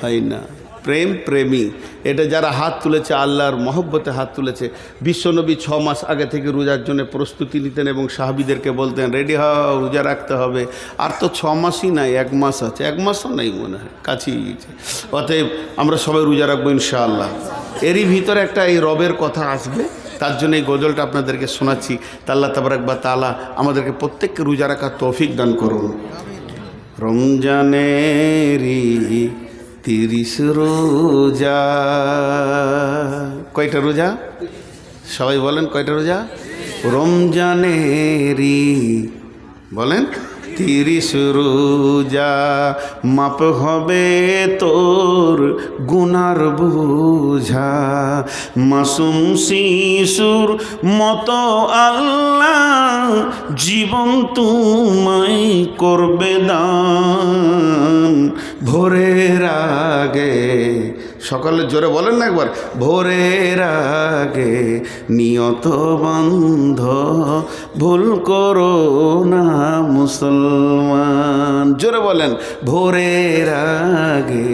হয় না। প্রেম প্রেমী, এটা যারা হাত তুলেছে আল্লাহর মহব্বতে হাত তুলেছে। বিশ্বনবী 6 মাস আগে থেকে রোজার জন্য প্রস্তুতি নিতেন এবং সাহাবীদেরকে বলতেন রেডি হও, রোজা রাখতে হবে। আর তো 6 মাসই নাই, 1 মাস আছে, 1 মাসও নাই মনে হয়, কাছেই গেছে। অতএব আমরা সবাই রোজা রাখবো ইনশাআল্লাহ। এরই ভিতরে একটা এই রবের কথা আসবে, তার জন্য এই গজলটা আপনাদেরকে শোনাচ্ছি। আল্লাহ তাবারাক ওয়া তাআলা আমাদেরকে প্রত্যেককে রোজা রাখার তৌফিক দান করুন। রমজানেরই 30 রোজা। কয়টা রোজা? সবাই বলেন কয়টা রোজা? রমজানেরই বলেন 30 রোজা, মাপ হবে তোর গুনার বোঝা, মাসুম শিশুর মতো আল্লাহ জীবন তোমায় করবে দান। ভোরের আগে, সকালে জোরে বলেন না একবার, ভোরের আগে নিয়ত বন্ধ ভুল করো না মুসলমান। জোরে বলেন, ভোরের আগে।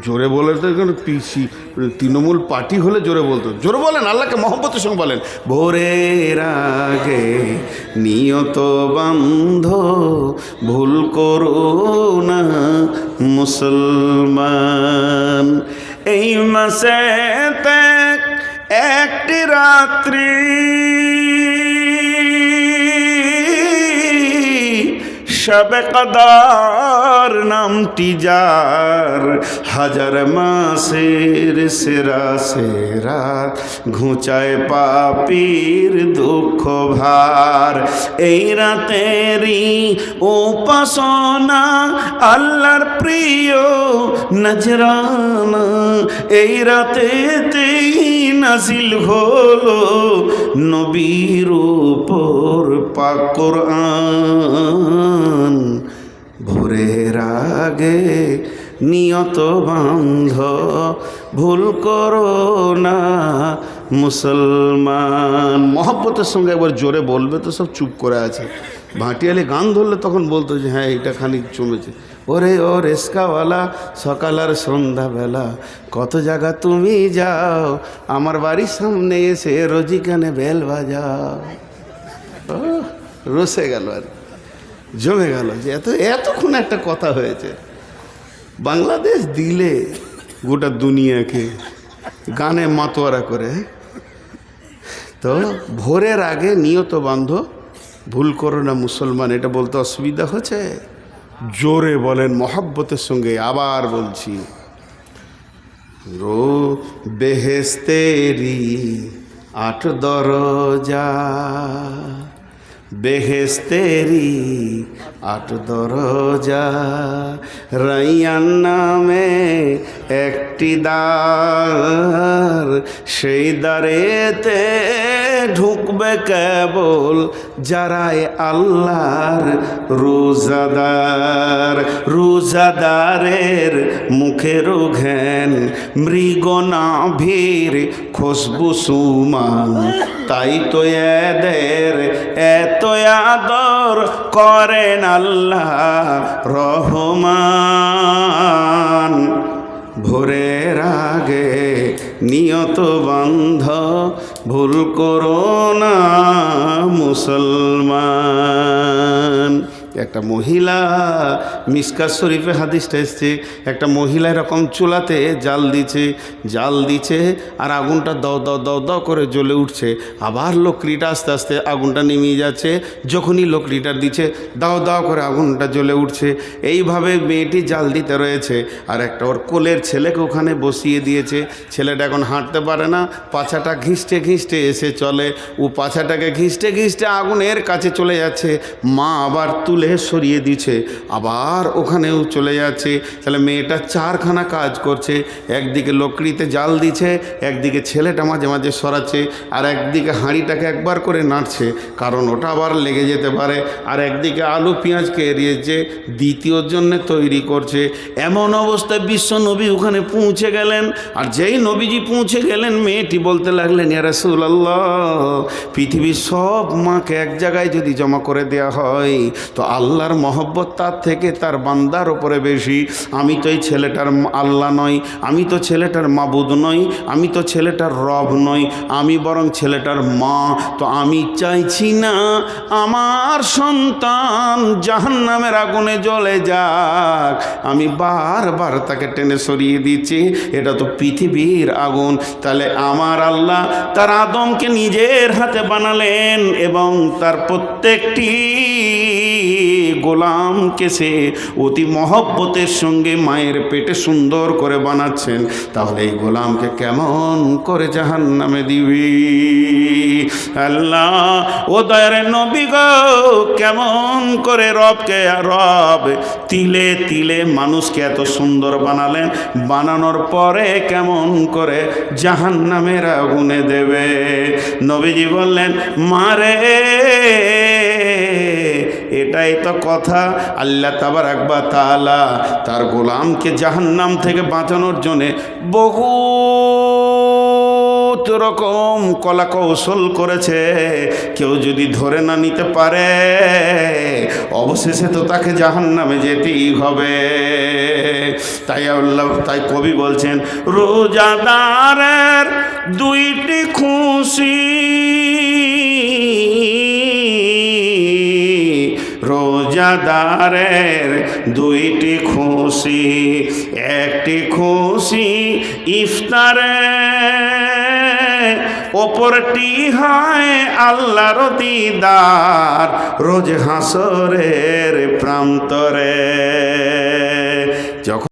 জোরে বলে তো এখানে পিসি তৃণমূল পার্টি হলে জোরে বলতো। জোরে বলেন, আল্লাহকে মহব্বতের সঙ্গে বলেন, ভোরের আগে নিয়ত বন্ধ ভুল করো না মুসলমান। এই মাসেতে একটি রাত্রি শবে কদর নামটি যার, হাজার মাসের সেরা সেরাত ঘুচায় পাপীর দুঃখ ভার। এই রাতেরই উপাসনা আল্লাহর প্রিয় নজরানা, এই রাতেতেই নাজিল হলো নবীর উপর পাক কোরআন। ভোরের আগে নিয়ত বান্ধ ভুল করো না মুসলমান। মহব্বতের সঙ্গে একবার জোরে বলবে তো সব চুপ করে আছে। ভাটিয়ালি গান ধরলে তখন বলতো যে হ্যাঁ এটা খানিক জমেছে। ওরে ও রেস্কাওয়ালা সকাল আর সন্ধ্যাবেলা কত জায়গা তুমি যাও, আমার বাড়ির সামনে এসে রোজি কানে বেল বাজাও। রসে গেল আর জমে গেল যে এতক্ষণ একটা কথা হয়েছে। বাংলাদেশ দিলে গোটা দুনিয়াকে গানে মাতোয়ারা করে। তো ভোরের আগে নিয়ত বান্ধ ভুল করো না মুসলমান, এটা বলতে অসুবিধা হচ্ছে? জোরে বলেন মহব্বতের সঙ্গে। আবার বলছি, রো বেহেস্তেরি 8 দরজা, বেহেশতেরি 8 দরজা, রাইয়ান নামে একটি দ্বার, সেই দ্বারেতে ঢুকবে কেবল যারাই আল্লাহর রোজাদার। রোজাদারের মুখের ঘ্যান মৃগনাভির খুশবু সুমান, তাই তো এদের এত আদর করেন আল্লাহ রহমান। ভোরের আগে নিয়ত বান্ধ, ভুল করো না মুসলমান। একটা মহিলা, মিশকাত শরীফে হাদিসটা এসছে, একটা মহিলা এরকম চুলাতে জাল দিচ্ছে আর আগুনটা দাও দাও দাও দাও করে জ্বলে উঠছে, আবার লকড়িটা আস্তে আস্তে আগুনটা নেমে যাচ্ছে, যখনই লকড়িটা দিচ্ছে দাও দাও করে আগুনটা জ্বলে উঠছে। এইভাবে মেয়েটি জাল দিতে রয়েছে আর একটা ওর কোলের ছেলেকে ওখানে বসিয়ে দিয়েছে। ছেলেটা এখন হাঁটতে পারে না, পাছাটা ঘিঁচতে ঘিঁচতে এসে চলে, ও পাছাটাকে ঘিঁচতে ঘিঁচতে আগুনের কাছে চলে যাচ্ছে, মা আবার তুলে সরিয়ে দিচ্ছে, আবার ওখানেও চলে যাচ্ছে। তাহলে মেয়েটা 4খানা কাজ করছে, একদিকে লকড়িতে জাল দিচ্ছে, একদিকে ছেলেটা মাঝে মাঝে সরাচ্ছে, আর একদিকে হাঁড়িটাকে একবার করে নাড়ছে কারণ ওটা আবার লেগে যেতে পারে, আর একদিকে আলু পেঁয়াজকে এড়িয়েছে দ্বিতীয়র জন্য তৈরি করছে। এমন অবস্থায় বিশ্ব নবী ওখানে পৌঁছে গেলেন, আর যেই নবীজি পৌঁছে গেলেন মেয়েটি বলতে লাগলেন, ইয়া রাসূলুল্লাহ, পৃথিবীর সব মাকে এক জায়গায় যদি জমা করে দেওয়া হয় তো আল্লাহর মহব্বত তার থেকে তার বান্দার ওপরে বেশি। আমি তো এই ছেলেটার আল্লাহ নই, আমি তো ছেলেটার মাবুদ নই, আমি তো ছেলেটার রব নই, আমি বরং ছেলেটার মা। তো আমি চাইছি না আমার সন্তান জাহান্নামের আগুনে জ্বলে যাক, আমি বারবার তাকে টেনে সরিয়ে দিচ্ছি, এটা তো পৃথিবীর আগুন। তাহলে আমার আল্লাহ তার আদমকে নিজের হাতে বানালেন এবং তার প্রত্যেকটি গোলামকে সে অতি মহব্বতের সঙ্গে মায়ের পেটে সুন্দর করে বানাচ্ছেন, তাহলে এই গোলামকে কেমন করে জাহান্নামে দিবি? আল্লাহ ও দয়ার নবী গো, কেমন করে রবকে রব তিলে তিলে মানুষকে এত সুন্দর বানালেন, বানানোর পরে কেমন করে জাহান্নামের আগুনে দেবে? নবীজি বললেন, মারে এটাই তো কথা। আল্লাহ তাবারাক ওয়া তাআলা তার গোলামকে জাহান্নাম থেকে বাঁচানোর জন্যে বহুত রকম কলা কৌশল করেছে। কেউ যদি ধরে না নিতে পারে অবশেষে তো তাকে জাহান্নামে যেতেই হবে। তাই কবি বলছেন, রোজাদারের 2টি খুশি, রোজাদারের 2টি খুশি, একটি খুশি ইফতারে, অপরটি হয় আল্লাহর দিদার রোজ হাসরের প্রান্তরে। যখন